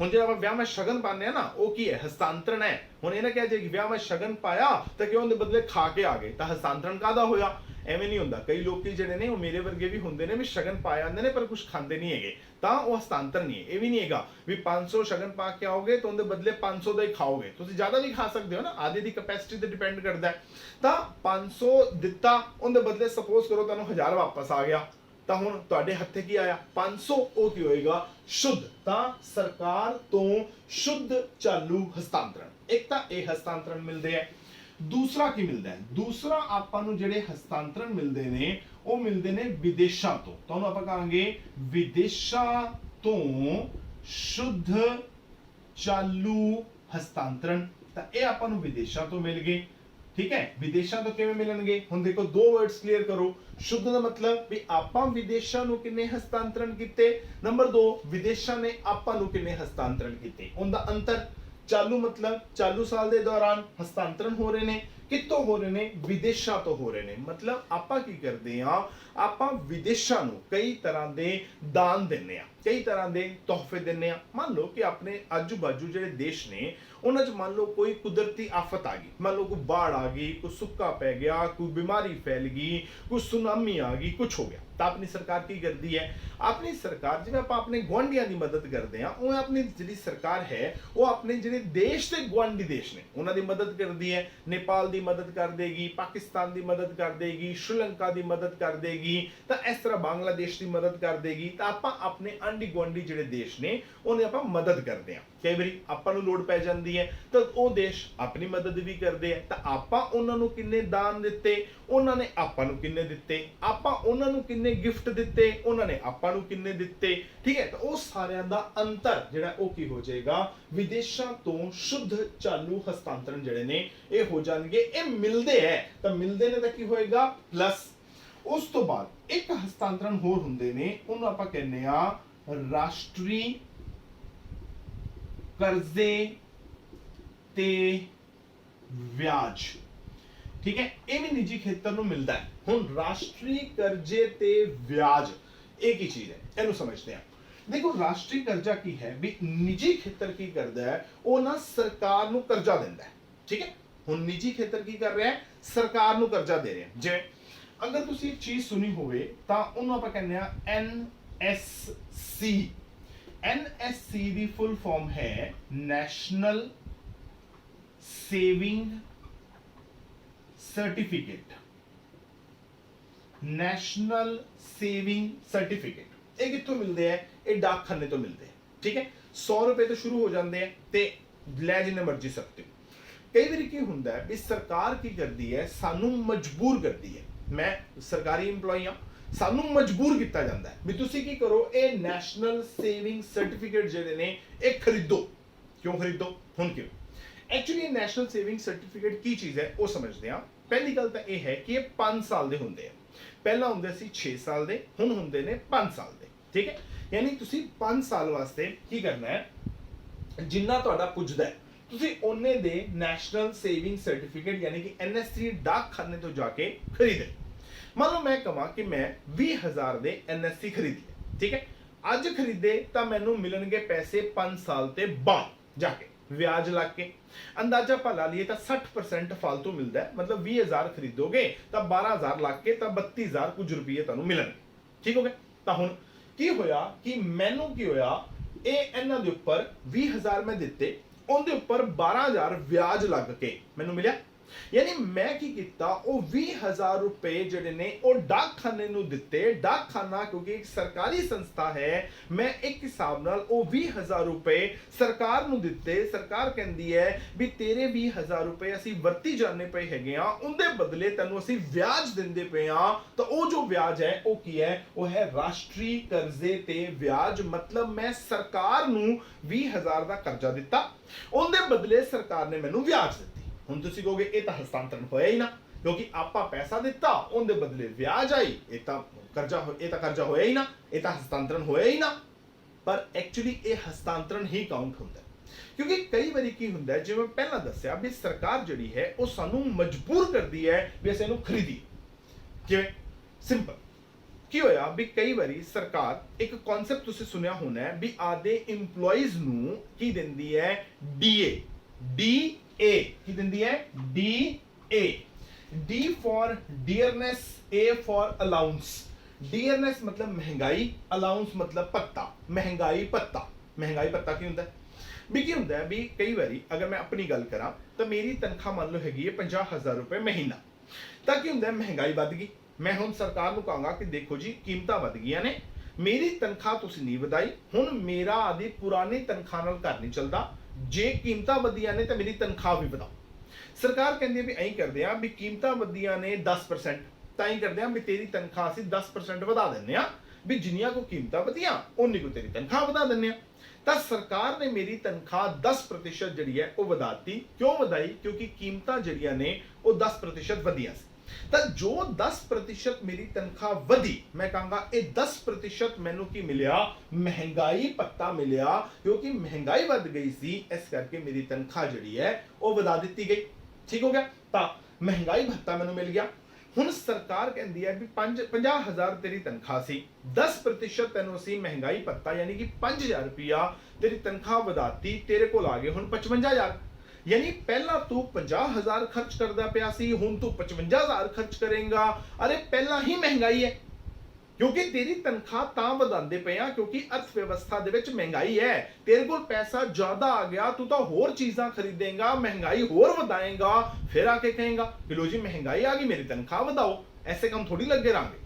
ਹੁਣ ਜਿਹੜਾ ਆਪਾਂ ਵਿਆਹ ਵਿੱਚ ਸ਼ਗਨ ਪਾਉਂਦੇ ਆ ਨਾ, ਉਹ ਕੀ ਹੈ, ਹਸਤਾਂਤरण ਹੈ। ਹੁਣ ਇਹ ਨਾ ਕਿਹਾ ਜੇ ਵਿਆਹ ਵਿੱਚ ਸ਼ਗਨ ਪਾਇਆ ਤਾਂ ਕਿ ਉਹਦੇ ਬਦਲੇ ਖਾ ਕੇ ਆ ਗਏ, ਤਾਂ ਹਸਤਾਂਤरण ਕਾਹਦਾ ਹੋਇਆ। ਐਵੇਂ ਨਹੀਂ ਹੁੰਦਾ, ਕਈ ਲੋਕੀ ਜਿਹੜੇ ਨੇ ਉਹ ਮੇਰੇ ਵਰਗੇ ਵੀ ਹੁੰਦੇ ਨੇ ਵੀ ਸ਼ਗਨ ਪਾ ਜਾਂਦੇ ਨੇ ਪਰ ਕੁਝ ਖਾਂਦੇ ਨਹੀਂ ਹੈਗੇ, ਤਾਂ ਉਹ ਹਸਤਾਂਤरण ਨਹੀਂ ਹੈ। ਇਹ ਵੀ ਨਹੀਂ ਹੈਗਾ ਵੀ 500 ਸ਼ਗਨ ਪਾ ਕੇ ਆਓਗੇ ਤਾਂ ਉਹਦੇ ਬਦਲੇ 500 ਦਾ ਹੀ ਖਾਓਗੇ, ਤੁਸੀਂ ਜ਼ਿਆਦਾ ਵੀ ਖਾ ਸਕਦੇ ਹੋ ਨਾ, ਆਦੇ ਦੀ ਕੈਪੈਸਿਟੀ ਤੇ ਡਿਪੈਂਡ ਕਰਦਾ ਹੈ। ਤਾਂ 500 ਦਿੱਤਾ, ਉਹਦੇ ਬਦਲੇ ਸਪੋਜ਼ ਕਰੋ ਤੁਹਾਨੂੰ 1000 ਵਾਪਸ ਆ ਗਿਆ, ਤਾਂ ਹੁਣ ਤੁਹਾਡੇ ਹੱਥੇ ਕੀ ਆਇਆ, 500, ਉਹ ਕੀ ਹੋਏਗਾ, ਸ਼ੁੱਧ। ਤਾਂ ਸਰਕਾਰ ਤੋਂ ਸ਼ੁੱਧ ਚਾਲੂ ਹਸਤਾਂਤरण, ਇੱਕ ਤਾਂ ਇਹ ਹਸਤਾਂਤरण ਮਿਲਦੇ ਹੈ। ਦੂਸਰਾ ਕੀ ਮਿਲਦਾ ਹੈ, ਦੂਸਰਾ ਆਪਾਂ ਨੂੰ ਜਿਹੜੇ ਹਸਤਾਂਤरण ਮਿਲਦੇ ਨੇ ਉਹ ਮਿਲਦੇ ਨੇ ਵਿਦੇਸ਼ਾਂ ਤੋਂ। ਤੁਹਾਨੂੰ ਆਪਾਂ ਕਹਾਂਗੇ ਵਿਦੇਸ਼ਾਂ ਤੋਂ ਸ਼ੁੱਧ ਚਾਲੂ ਹਸਤਾਂਤरण। ਤਾਂ ਇਹ ਆਪਾਂ ਨੂੰ ਵਿਦੇਸ਼ਾਂ ਤੋਂ ਮਿਲ ਗਏ, ਠੀਕ ਹੈ। ਵਿਦੇਸ਼ਾਂ ਤੋਂ ਕਿਵੇਂ ਮਿਲਣਗੇ, ਹੁਣ ਦੇਖੋ 2 ਵਰਡਸ ਕਲੀਅਰ ਕਰੋ। ਸ਼ੁੱਧ ਦਾ ਮਤਲਬ ਵੀ ਆਪਾਂ ਵਿਦੇਸ਼ਾਂ ਨੂੰ ਕਿੰਨੇ ਹਸਤਾਂਤरण ਕੀਤੇ, ਨੰਬਰ 2 ਵਿਦੇਸ਼ਾਂ ਨੇ ਆਪਾਂ ਨੂੰ ਕਿੰਨੇ ਹਸਤਾਂਤरण ਕੀਤੇ, ਉਹਦਾ ਅੰਤਰ। ਚਾਲੂ ਮਤਲਬ ਚਾਲੂ ਸਾਲ ਦੇ ਦੌਰਾਨ ਹਸਤਾਂਤरण ਹੋ ਰਹੇ ਨੇ, ਕਿੱਥੋਂ ਹੋ ਰਹੇ ਨੇ, ਵਿਦੇਸ਼ਾਂ ਤੋਂ ਹੋ ਰਹੇ ਨੇ। ਮਤਲਬ ਆਪਾਂ ਕੀ ਕਰਦੇ ਆ, ਆਪਾਂ ਵਿਦੇਸ਼ਾਂ ਨੂੰ ਕਈ ਤਰ੍ਹਾਂ ਦੇ ਦਾਨ ਦਿੰਨੇ ਆ, ਕਈ ਤਰ੍ਹਾਂ ਦੇ ਤੋਹਫੇ ਦਿੰਨੇ ਆ। ਮੰਨ ਲਓ ਕਿ ਆਪਣੇ ਆਜੂ ਬਾਜੂ ਜਿਹੜੇ ਦੇਸ਼ ਨੇ ਉਹਨਾਂ 'ਚ ਮੰਨ ਲਓ ਕੋਈ ਕੁਦਰਤੀ ਆਫਤ ਆ ਗਈ, ਮੰਨ ਲਓ ਕੋਈ ਬਾੜ ਆ ਗਈ, ਕੋਈ ਸੁੱਕਾ ਪੈ ਗਿਆ, ਕੋਈ ਬਿਮਾਰੀ ਫੈਲ ਗਈ, ਕੋਈ ਸੁਨਾਮੀ ਆ ਗਈ, ਕੁਝ ਹੋ ਗਿਆ, ਤਾਂ ਆਪਣੀ ਸਰਕਾਰ ਕੀ ਕਰਦੀ ਹੈ, ਆਪਣੀ ਸਰਕਾਰ ਜਿਵੇਂ ਆਪਾਂ ਆਪਣੇ ਗੁਆਂਢੀਆਂ ਦੀ ਮਦਦ ਕਰਦੇ ਆ, ਉਹ ਆਪਣੀ ਜਿਹੜੀ ਸਰਕਾਰ ਹੈ ਉਹ ਆਪਣੇ ਜਿਹੜੇ ਦੇਸ਼ ਦੇ ਗੁਆਂਢੀ ਦੇਸ਼ ਨੇ ਉਹਨਾਂ ਦੀ ਮਦਦ ਕਰਦੀ ਹੈ। ਨੇਪਾਲ ਦੀ ਮਦਦ ਕਰ ਦੇਗੀ, ਪਾਕਿਸਤਾਨ ਦੀ ਮਦਦ ਕਰ ਦੇਗੀ, ਸ਼੍ਰੀਲੰਕਾ ਦੀ ਮਦਦ ਕਰ ਦੇਗੀ, ਤਾਂ ਇਸ ਤਰ੍ਹਾਂ ਬੰਗਲਾਦੇਸ਼ ਦੀ ਮਦਦ ਕਰ ਦੇਗੀ। ਤਾਂ ਆਪਾਂ ਆਪਣੇ ਆਂਢੀ ਗੁਆਂਢੀ ਜਿਹੜੇ ਦੇਸ਼ ਨੇ ਉਹਨੇ ਆਪਾਂ ਮਦਦ ਕਰਦੇ ਆ। ਕਈ ਵਾਰੀ ਆਪਾਂ ਨੂੰ ਲੋੜ ਪੈ ਜਾਂਦੀ ਹੈ ਤਾਂ ਉਹ ਦੇਸ਼ ਆਪਣੀ ਮਦਦ ਵੀ ਕਰਦੇ ਆ, ਤਾਂ ਆਪਾਂ ਉਹਨਾਂ ਨੂੰ ਕਿੰਨੇ ਦਾਨ ਦਿੱਤੇ, ਉਹਨਾਂ ਨੇ ਆਪਾਂ ਨੂੰ ਕਿੰਨੇ ਦਿੱਤੇ, ਆਪਾਂ ਉਹਨਾਂ ਨੂੰ ਕਿੰਨੇ ਗਿਫਟ ਦਿੱਤੇ, ਉਹਨਾਂ ਨੇ ਆਪਾਂ ਨੂੰ ਕਿੰਨੇ ਦਿੱਤੇ, ਠੀਕ ਹੈ। ਤਾਂ ਉਹ ਸਾਰਿਆਂ ਦਾ ਅੰਤਰ ਜਿਹੜਾ ਉਹ ਕੀ ਹੋ ਜਾਏਗਾ, ਵਿਦੇਸ਼ਾਂ ਤੋਂ ਸ਼ੁੱਧ ਚਾਲੂ ਹਸਤਾਂਤरण ਜਿਹੜੇ ਨੇ ਇਹ ਹੋ ਜਾਣਗੇ। ਇਹ ਮਿਲਦੇ ਹੈ ਤਾਂ ਮਿਲਦੇ ਨੇ ਤਾਂ ਕੀ ਹੋਏਗਾ, ਪਲੱਸ। ਉਸ ਤੋਂ ਬਾਅਦ ਇੱਕ ਹਸਤਾਂਤरण ਹੋਰ ਹੁੰਦੇ ਨੇ, ਉਹਨੂੰ ਆਪਾਂ ਕਹਿੰਦੇ ਆ ਰਾਸ਼ਟਰੀ ਕਰਜ਼ੇ ਤੇ ਵਿਆਜ, ਠੀਕ ਹੈ। ਇਹ ਵੀ ਨਿੱਜੀ ਖੇਤਰ ਨੂੰ ਮਿਲਦਾ ਹੈ। ਹੁਣ ਰਾਸ਼ਟਰੀ ਕਰਜ਼ੇ ਤੇ ਵਿਆਜ ਇਹ ਕੀ ਚੀਜ਼ ਹੈ, ਇਹਨੂੰ ਸਮਝਦੇ ਹਾਂ। ਦੇਖੋ ਰਾਸ਼ਟਰੀ ਕਰਜ਼ਾ ਕੀ ਹੈ, ਵੀ ਨਿੱਜੀ ਖੇਤਰ ਕੀ ਕਰਦਾ ਹੈ, ਉਹ ਨਾ ਸਰਕਾਰ ਨੂੰ ਕਰਜ਼ਾ ਦਿੰਦਾ ਹੈ, ਠੀਕ ਹੈ। ਹੁਣ ਨਿੱਜੀ ਖੇਤਰ ਕੀ ਕਰ ਰਿਹਾ ਹੈ, ਸਰਕਾਰ ਨੂੰ ਕਰਜ਼ਾ ਦੇ ਰਿਹਾ। ਜਿਵੇਂ ਅਗਰ ਤੁਸੀਂ ਇੱਕ ਚੀਜ਼ ਸੁਣੀ ਹੋਵੇ ਤਾਂ ਉਹਨੂੰ ਆਪਾਂ ਕਹਿੰਦੇ ਆ NSC। NSC ਦੀ ਫੁੱਲ ਫਾਰਮ ਹੈ national saving certificate. National saving certificate ਇਹ ਕਿੱਥੋਂ ਮਿਲਦੇ ਆ, ਇਹ ਡਾਕਖਾਨੇ ਤੋਂ ਮਿਲਦੇ ਆ, ਠੀਕ ਹੈ। 100 ਰੁਪਏ ਤੋਂ ਸ਼ੁਰੂ ਹੋ ਜਾਂਦੇ ਆ ਤੇ ਲੈ ਜਿੰਨੇ ਮਰਜ਼ੀ ਸਕਦੇ ਹੋ। ਕਈ ਵਾਰੀ ਕੀ ਹੁੰਦਾ ਹੈ ਵੀ ਸਰਕਾਰ ਕੀ ਕਰਦੀ ਹੈ, ਸਾਨੂੰ ਮਜਬੂਰ ਕਰਦੀ ਹੈ। ਮੈਂ ਸਰਕਾਰੀ EMPLOYE ਹਾਂ, ਸਾਨੂੰ ਮਜਬੂਰ ਕੀਤਾ ਜਾਂਦਾ ਹੈ ਵੀ ਤੁਸੀਂ ਕੀ ਕਰੋ, ਇਹ ਨੈਸ਼ਨਲ ਸੇਵਿੰਗ ਸਰਟੀਫਿਕੇਟ ਜਿਹੜੇ ਨੇ ਇਹ ਖਰੀਦੋ। ਕਿਉਂ ਖਰੀਦੋ, ਹੁਣ ਕਿਉਂ, ਐਕਚੁਅਲੀ ਨੈਸ਼ਨਲ ਸੇਵਿੰਗ ਸਰਟੀਫਿਕੇਟ ਕੀ ਚੀਜ਼ ਹੈ ਉਹ ਸਮਝਦੇ ਹਾਂ। ਪਹਿਲੀ ਗੱਲ ਤਾਂ ਇਹ ਹੈ ਕਿ ਇਹ 5 ਸਾਲ ਦੇ ਹੁੰਦੇ ਆ। ਪਹਿਲਾਂ ਹੁੰਦੇ ਸੀ 6 ਸਾਲ ਦੇ, ਹੁਣ ਹੁੰਦੇ ਨੇ 5 ਸਾਲ ਦੇ, ਠੀਕ ਹੈ। ਯਾਨੀ ਤੁਸੀਂ 5 ਸਾਲ ਵਾਸਤੇ ਕੀ ਕਰਨਾ ਹੈ, ਜਿੰਨਾ ਤੁਹਾਡਾ ਪੁੱਜਦਾ ਹੈ ਤੁਸੀਂ ਉਹਨੇ ਦੇ ਨੈਸ਼ਨਲ ਸੇਵਿੰਗ ਸਰਟੀਫਿਕੇਟ ਯਾਨੀ ਕਿ NSC ਡਾਕਖਾਨੇ ਤੋਂ ਜਾ ਕੇ ਖਰੀਦੇ। ਮੰਨ ਲਓ ਮੈਂ ਕਹਾਂ ਕਿ ਮੈਂ 20,000 ਦੇ NSC ਖਰੀਦ ਲਏ, ਠੀਕ ਹੈ। ਅੱਜ ਖਰੀਦੇ ਤਾਂ ਮੈਨੂੰ ਮਿਲਣਗੇ ਪੈਸੇ 5 ਸਾਲ ਤੇ ਬਾਅਦ ਜਾ ਕੇ ਵਿਆਜ ਲੱਗ ਕੇ। ਅੰਦਾਜ਼ਾ ਆਪਾਂ ਲਾ ਲਈਏ ਤਾਂ 60% ਫालतू ਮਿਲਦਾ ਹੈ। ਮਤਲਬ 20,000 ਖਰੀਦੋਗੇ ਤਾਂ 12,000 ਲੱਗ ਕੇ ਤਾਂ 32,000 ਕੁਝ ਰੁਪਏ ਤੁਹਾਨੂੰ ਮਿਲਣਗੇ, ਠੀਕ ਹੋ ਗਿਆ। ਤਾਂ ਹੁਣ ਕੀ ਹੋਇਆ ਕਿ ਮੈਨੂੰ ਕੀ ਹੋਇਆ, ਇਹ ਇਹਨਾਂ ਦੇ ਉੱਪਰ 20,000 ਮੈਂ ਦਿੱਤੇ, ਉਹਦੇ ਉੱਪਰ 12,000 ਵਿਆਜ ਲੱਗ ਕੇ ਮੈਨੂੰ ਮਿਲਿਆ। यानी मैं की किया वो 20,000 रुपए जिहड़े ने वो डाकखाने नूं दिते। डाकखाना क्योंकि एक सरकारी संस्था है, मैं एक हिसाब नाल वो 20,000 रुपए सरकार नूं दिते। सरकार कहंदी है भी तेरे 20,000 रुपए असीं वरती जाने पे हैगे आ, उहदे बदले तैनूं असीं ब्याज दिंदे पे आ। तो वो जो ब्याज है वो की है, वो है राष्ट्रीय कर्जे ते ब्याज। मतलब मैं सरकार नूं 20,000 दा कर्जा दिता, उहदे बदले सरकार ने मैनूं ब्याज दिता। ਹੁਣ ਤੁਸੀਂ ਕਹੋਗੇ ਇਹ ਤਾਂ ਹਸਤਾਂਤरण ਹੋਇਆ ਹੀ ਨਾ, ਕਿਉਂਕਿ ਆਪਾਂ ਪੈਸਾ ਦਿੱਤਾ ਉਹਦੇ ਬਦਲੇ ਵਿਆਜ ਆਈ, ਇਹ ਤਾਂ ਕਰਜ਼ਾ ਹੋਇਆ ਹੀ ਨਾ, ਇਹ ਤਾਂ ਹਸਤਾਂਤरण ਹੋਇਆ ਹੀ ਨਾ। ਪਰ ਐਕਚੁਅਲੀ ਇਹ ਹਸਤਾਂਤरण ਹੀ ਕਾਊਂਟ ਹੁੰਦਾ, ਕਿਉਂਕਿ ਕਈ ਵਾਰੀ ਕੀ ਹੁੰਦਾ ਹੈ, ਜਿਵੇਂ ਪਹਿਲਾਂ ਦੱਸਿਆ ਵੀ ਸਰਕਾਰ ਜਿਹੜੀ ਹੈ ਉਹ ਸਾਨੂੰ ਮਜਬੂਰ ਕਰਦੀ ਹੈ ਵੀ ਅਸੀਂ ਇਹਨੂੰ ਖਰੀਦੀਏ। ਜਿਵੇਂ ਸਿੰਪਲ ਕੀ ਹੋਇਆ ਵੀ ਕਈ ਵਾਰੀ ਸਰਕਾਰ ਇੱਕ ਕਨਸੈਪਟ ਤੁਸੀਂ ਸੁਣਿਆ ਹੋਣਾ ਹੈ ਵੀ ਆਦੇ EMPLOYEES ਨੂੰ ਕੀ ਦਿੰਦੀ ਹੈ, ਡੀ ए की दिंदी है, D for dearness, A for allowance. Dearness मतलब महंगाई, अलाउंस मतलब पत्ता, महंगाई पत्ता। महंगाई पत्ता की होंदा है भी, की होंदा है भी कई बारी अगर मैं अपनी गल करा तो मेरी तनख्वाह मान लो हैगी है 50,000 रुपए महीना, तो की होंदा है महंगाई बढ़ गई। मैं हुण सरकार नूं कहांगा कि देखो जी कीमतां बढ़ गईयां ने, मेरी तनख्वाह तुसीं नहीं वधाई, हुण मेरा आदि पुरानी तनख्वाह नाल घर नहीं चलदा, जे कीमतां वधियां ने तो मेरी तनख्वाह भी वधाओ। सरकार कहती है भी ऐं करदे आ भी कीमतां वधियां ने 10%, तां ही करदे आ भी तेरी तनख्वाह असीं 10% वधा दिंदे आ, भी जिन्नियां को कीमतां वधियां उन्नी को तेरी तनख्वाह वधा दिंदे आ। तां सरकार ने मेरी तनख्वाह 10% जिहड़ी है वो वधाती। क्यों वधाई? क्योंकि कीमतां जिहड़ियां ने वो 10% वधियां सी। तो जो 10% मेरी तनख्वाह वधी, मैं कहूँगा ये 10% मैनू की मिलिया, महंगाई भत्ता मिलिया, क्योंकि महंगाई बढ़ गई सी, इस करके मेरी तनख्वाह जिहड़ी है वो वधा दी गई। ठीक हो गया, तो महंगाई भत्ता मैनू मिल गया। हुण सरकार कहती है भी 50,000 तेरी तनख्वाह सी, 10% तैनूं असीं महंगाई भत्ता यानी कि 5,000 रुपया तेरी तनख्वाह वधाती, तेरे कोल आ गए हुण 55,000। यानी पहला तू 50,000 खर्च करदा पिया सी, हुण तू 55,000 खर्च करेगा। अरे पहला ही महंगाई है, क्योंकि तेरी तनख्वाह तां वधांदे पे आ क्योंकि अर्थव्यवस्था दे विच महंगाई है। तेरे कोल पैसा ज्यादा आ गया, तू तो होर चीज़ां खरीदेगा, महंगाई होर वधाएगा, फिर आके कहेगा कि लो जी महंगाई आ गई, मेरी तनख्वाह वधाओ। ऐसे काम थोड़ी लगे रहांगे।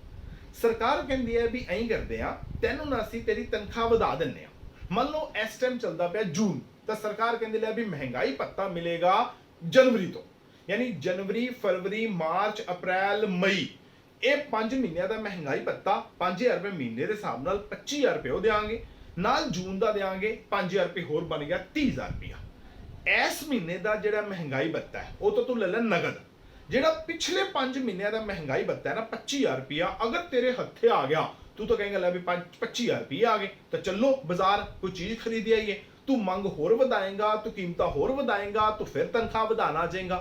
सरकार कहती है भी ऐं करदे आ, तैनूं ना असीं तेरी तनख्वाह वधा दिंदे आ। मान लो इस टाइम चलदा पिया जून, तो सरकार कहती है भी महंगाई भत्ता मिलेगा जनवरी तो, यानी जनवरी, फरवरी, मार्च, अप्रैल, मई, ये 5 महीनों का महंगाई भत्ता 5,000 रुपए महीने के हिसाब नाल 25,000 रुपए देंगे, नाल जून का देंगे 5,000 रुपए होर बन गया 30,000 रुपया। इस महीने का जो महंगाई भत्ता है वो तो तू ले लै नगद। जो पिछले 5 महीनों का महंगाई भत्ता है ना 25,000 रुपया, अगर तेरे हथे आ गया तू तो कहेंगे भी 25,000 रुपये आ गए, तो चलो बाजार कोई चीज खरीदी आइए। तू मंग होर वधाएगा, तू कीमतां होर वधाएगा, तो फिर तनख्वाह वधाना जाएगा।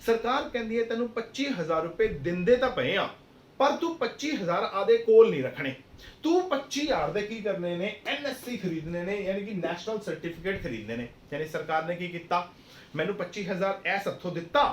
सरकार कहती है तेनू 25,000 रुपए दिंदे तां पए आ, पर तू 25,000 आदे कोल नहीं रखने। तू 25,000 दे की करने ने, NSC खरीदने ने, यानी कि नेशनल सर्टिफिकेट खरीदने ने। यानी सरकार ने की किया, मैनू 25,000 ऐस हथों दिता,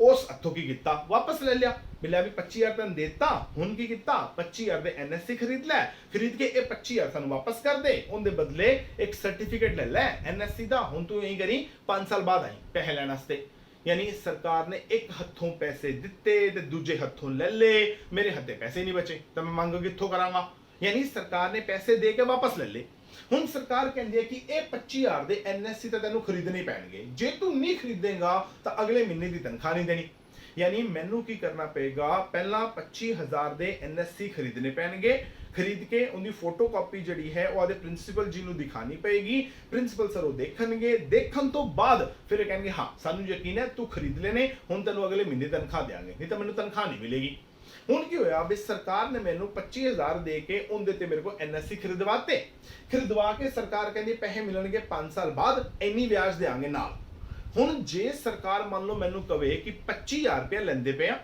उस हथों की किया वापस ले लिया, मिला भी 25,000 तैन देता, हुण की किया 25,000 दे NSC खरीद लै, खरीद के ये 25,000 सानू वापस कर दे, उनके बदले एक सर्टिफिकेट ले लै NSC दा, हुण तू यही करी 5 साल बाद आई पैसे लैण वास्ते। यानी सरकार ने एक हथों पैसे दिते ते दूजे हथों ले ले, मेरे हथे पैसे नहीं बचे तो मैं मंग कित्थों करांगा। यानी सरकार ने पैसे दे के वापस ले ले। हुण सरकार कहती है कि ये 25,000 दे NSC तो तेनू खरीदने पैणगे, जे तू नहीं खरीदेगा तो अगले महीने की तनख्वाह नहीं देनी। यानी मैनू की करना पेगा, पहला 25,000 दे NSC खरीदने पैणगे, खरीद के उनकी फोटो कॉपी जी है वो आदे प्रिंसीपल जी नू दिखानी पेगी, प्रिंसीपल सर वो देखणगे, देखण तो बाद फिर कहेंगे हाँ सानू यकीन है तू खरीद लेने, हुण तैनू अगले महीने तनख्वाह देंगे, नहीं तो मैनू तनख्वाह नहीं मिलेगी। हुण की होया भी सरकार ने मैनू 25,000 दे के उनदे ते मेरे को NSC खरीदवाते, खरीदवा के सरकार कहती पैसे मिलणगे 5 साल बाद, इन्नी ब्याज देंगे नाल। हुण जे सरकार मान लो मैनू कहे कि 25,000 रुपया लेंदे पे आ,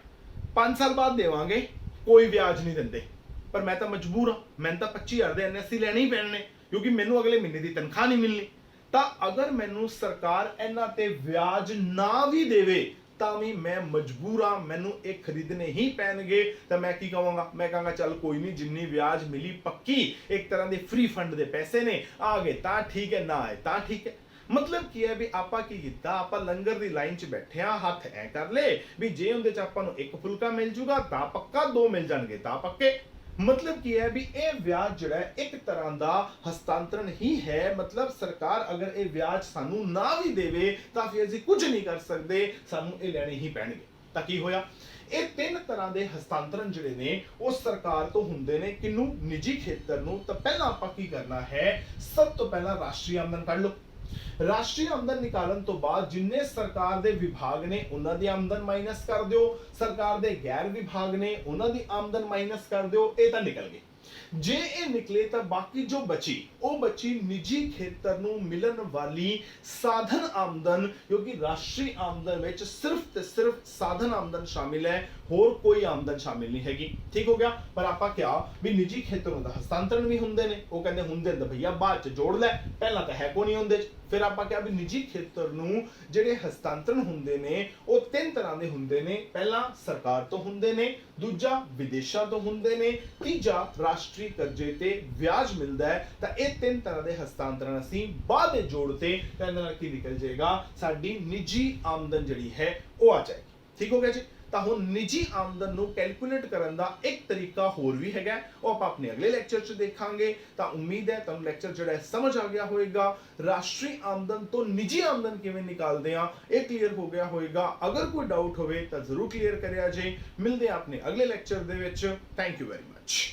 5 साल बाद देवांगे, कोई ब्याज नहीं देंदे, पर मैं तो मजबूर हाँ, मैंने तो 25,000 दे NSC लेने ही पैने, क्योंकि मैनू अगले महीने की तनख्वाह नहीं मिलनी। तो अगर मैनू सरकार इन्हां ते ब्याज ना भी देवे तां मैं मजबूर हाँ, मैनू एक खरीदने ही पैणगे। तो मैं की कहूँगा, मैं कहूँगा चल कोई नहीं, जिन्नी ब्याज मिली पक्की, एक तरह के फ्री फंड के पैसे ने, आ गए तां ठीक है, ना आए तां ठीक है। ਮਤਲਬ ਕੀ ਹੈ ਵੀ ਆਪਾਂ ਕੀ ਕੀਤਾ, ਆਪਾਂ ਲੰਗਰ ਦੀ ਲਾਈਨ 'ਚ ਬੈਠੇ ਆ, ਹੱਥ ਐ ਕਰ ਲਏ ਵੀ ਜੇ ਉਹਦੇ 'ਚ ਆਪਾਂ ਨੂੰ ਇੱਕ ਫੁਲਕਾ ਮਿਲ ਜੂਗਾ ਤਾਂ ਪੱਕਾ, ਦੋ ਮਿਲ ਜਾਣਗੇ ਤਾਂ ਪੱਕੇ। ਮਤਲਬ ਕੀ ਹੈ ਵੀ ਇਹ ਵਿਆਜ ਜਿਹੜਾ ਹੈ ਇੱਕ ਤਰ੍ਹਾਂ ਦਾ ਹਸਤਾਂਤਰਣ ਹੀ ਹੈ। ਮਤਲਬ ਸਰਕਾਰ ਅਗਰ ਇਹ ਵਿਆਜ ਸਾਨੂੰ ਨਾ ਵੀ ਦੇਵੇ ਤਾਂ ਫਿਰ ਅਸੀਂ ਕੁਝ ਨਹੀਂ ਕਰ ਸਕਦੇ, ਸਾਨੂੰ ਇਹ ਲੈਣੇ ਹੀ ਪੈਣਗੇ। ਤਾਂ ਕੀ ਹੋਇਆ, ਇਹ ਤਿੰਨ ਤਰ੍ਹਾਂ ਦੇ ਹਸਤਾਂਤਰਣ ਜਿਹੜੇ ਨੇ ਉਹ ਸਰਕਾਰ ਤੋਂ ਹੁੰਦੇ ਨੇ। ਕਿਨੂੰ? ਨਿੱਜੀ ਖੇਤਰ ਨੂੰ। ਤਾਂ ਪਹਿਲਾਂ ਆਪਾਂ ਕੀ ਕਰਨਾ ਹੈ, ਸਭ ਤੋਂ ਪਹਿਲਾਂ ਰਾਸ਼ਟਰੀ ਆਮਦਨ ਕੱਢ ਲਓ। ਰਾਸ਼ਟਰੀ ਆਮਦਨ ਨਿਕਾਲਣ ਤੋਂ ਬਾਅਦ ਜਿੰਨੇ ਸਰਕਾਰ ਦੇ ਵਿਭਾਗ ਨੇ ਉਹਨਾਂ ਦੀ ਆਮਦਨ ਮਾਈਨਸ ਕਰ ਦਿਓ, ਸਰਕਾਰ ਦੇ ਗੈਰ ਵਿਭਾਗ ਨੇ ਉਹਨਾਂ ਦੀ ਆਮਦਨ ਮਾਈਨਸ ਕਰ ਦਿਓ। ਇਹ ਤਾਂ ਨਿਕਲ ਗਏ। ਜੇ ਇਹ ਨਿਕਲੇ ਤਾਂ ਬਾਕੀ ਜੋ ਬਚੀ ਉਹ ਬਚੀ ਨਿੱਜੀ ਖੇਤਰ ਨੂੰ ਮਿਲਣ ਵਾਲੀ ਸਾਧਨ ਆਮਦਨ, ਕਿਉਂਕਿ ਰਾਸ਼ਟਰੀ ਆਮਦਨ ਵਿੱਚ ਸਿਰਫ ਤੇ ਸਿਰਫ ਸਾਧਨ ਆਮਦਨ ਸ਼ਾਮਿਲ ਹੈ, ਹੋਰ ਕੋਈ ਆਮਦਨ ਸ਼ਾਮਿਲ ਨਹੀਂ ਹੈਗੀ। ਠੀਕ ਹੋ ਗਿਆ। ਪਰ ਆਪਾਂ ਕਿਹਾ ਵੀ ਨਿੱਜੀ ਖੇਤਰ ਦਾ ਹਸਤਾਂਤਰਣ ਵੀ ਹੁੰਦੇ ਨੇ, ਉਹ ਕਹਿੰਦੇ ਹੁੰਦੇ ਨੇ ਤਾਂ ਭਈਆ ਬਾਅਦ ਚ ਜੋੜ ਲੈ, ਪਹਿਲਾਂ ਤਾਂ ਹੈ ਕੋ ਨਹੀਂ ਹੁੰਦੇ। ਫਿਰ ਆਪਾਂ ਕਿਹਾ ਵੀ ਨਿੱਜੀ ਖੇਤਰ ਨੂੰ ਜਿਹੜੇ ਹਸਤਾਂਤਰਣ ਹੁੰਦੇ ਨੇ ਉਹ ਤਿੰਨ ਤਰ੍ਹਾਂ ਦੇ ਹੁੰਦੇ ਨੇ। ਪਹਿਲਾ ਸਰਕਾਰ ਤੋਂ ਹੁੰਦੇ ਨੇ, ਦੂਜਾ ਵਿਦੇਸ਼ਾਂ ਤੋਂ ਹੁੰਦੇ ਨੇ, ਤੀਜਾ ਰਾਸ਼ਟਰੀ ਕਰਜ਼ੇ ਤੇ ਵਿਆਜ ਮਿਲਦਾ ਹੈ। ਤਾਂ ਇਹ ਤਿੰਨ ਤਰ੍ਹਾਂ ਦੇ ਹਸਤਾਂਤਰਣ ਅਸੀਂ ਬਾਅਦ ਦੇ ਜੋੜਤੇ ਤਾਂ ਇਹਦੇ ਨਾਲ ਕੀ ਨਿਕਲ ਜਾਏਗਾ, ਸਾਡੀ ਨਿੱਜੀ ਆਮਦਨ ਜਿਹੜੀ ਹੈ ਉਹ ਆ ਜਾਏਗੀ। ਠੀਕ ਹੋ ਗਿਆ ਜੀ। ਤਾਂ ਹੁਣ ਨਿੱਜੀ ਆਮਦਨ ਨੂੰ ਕੈਲਕੂਲੇਟ ਕਰਨ ਦਾ ਇੱਕ ਤਰੀਕਾ ਹੋਰ ਵੀ ਹੈਗਾ, ਉਹ ਆਪਾਂ ਆਪਣੇ ਅਗਲੇ ਲੈਕਚਰ 'ਚ ਦੇਖਾਂਗੇ। ਤਾਂ ਉਮੀਦ ਹੈ ਤੁਹਾਨੂੰ ਲੈਕਚਰ ਜਿਹੜਾ ਹੈ ਸਮਝ ਆ ਗਿਆ ਹੋਵੇਗਾ। ਰਾਸ਼ਟਰੀ ਆਮਦਨ ਤੋਂ ਨਿੱਜੀ ਆਮਦਨ ਕਿਵੇਂ ਨਿਕਾਲਦੇ ਆ ਇਹ ਕਲੀਅਰ ਹੋ ਗਿਆ ਹੋਵੇਗਾ। ਅਗਰ ਕੋਈ ਡਾਊਟ ਹੋਵੇ ਤਾਂ ਜ਼ਰੂਰ ਕਲੀਅਰ ਕਰਿਆ ਜੇ। ਮਿਲਦੇ ਆ ਆਪਣੇ ਅਗਲੇ ਲੈਕਚਰ ਦੇ ਵਿੱਚ। Thank you very much.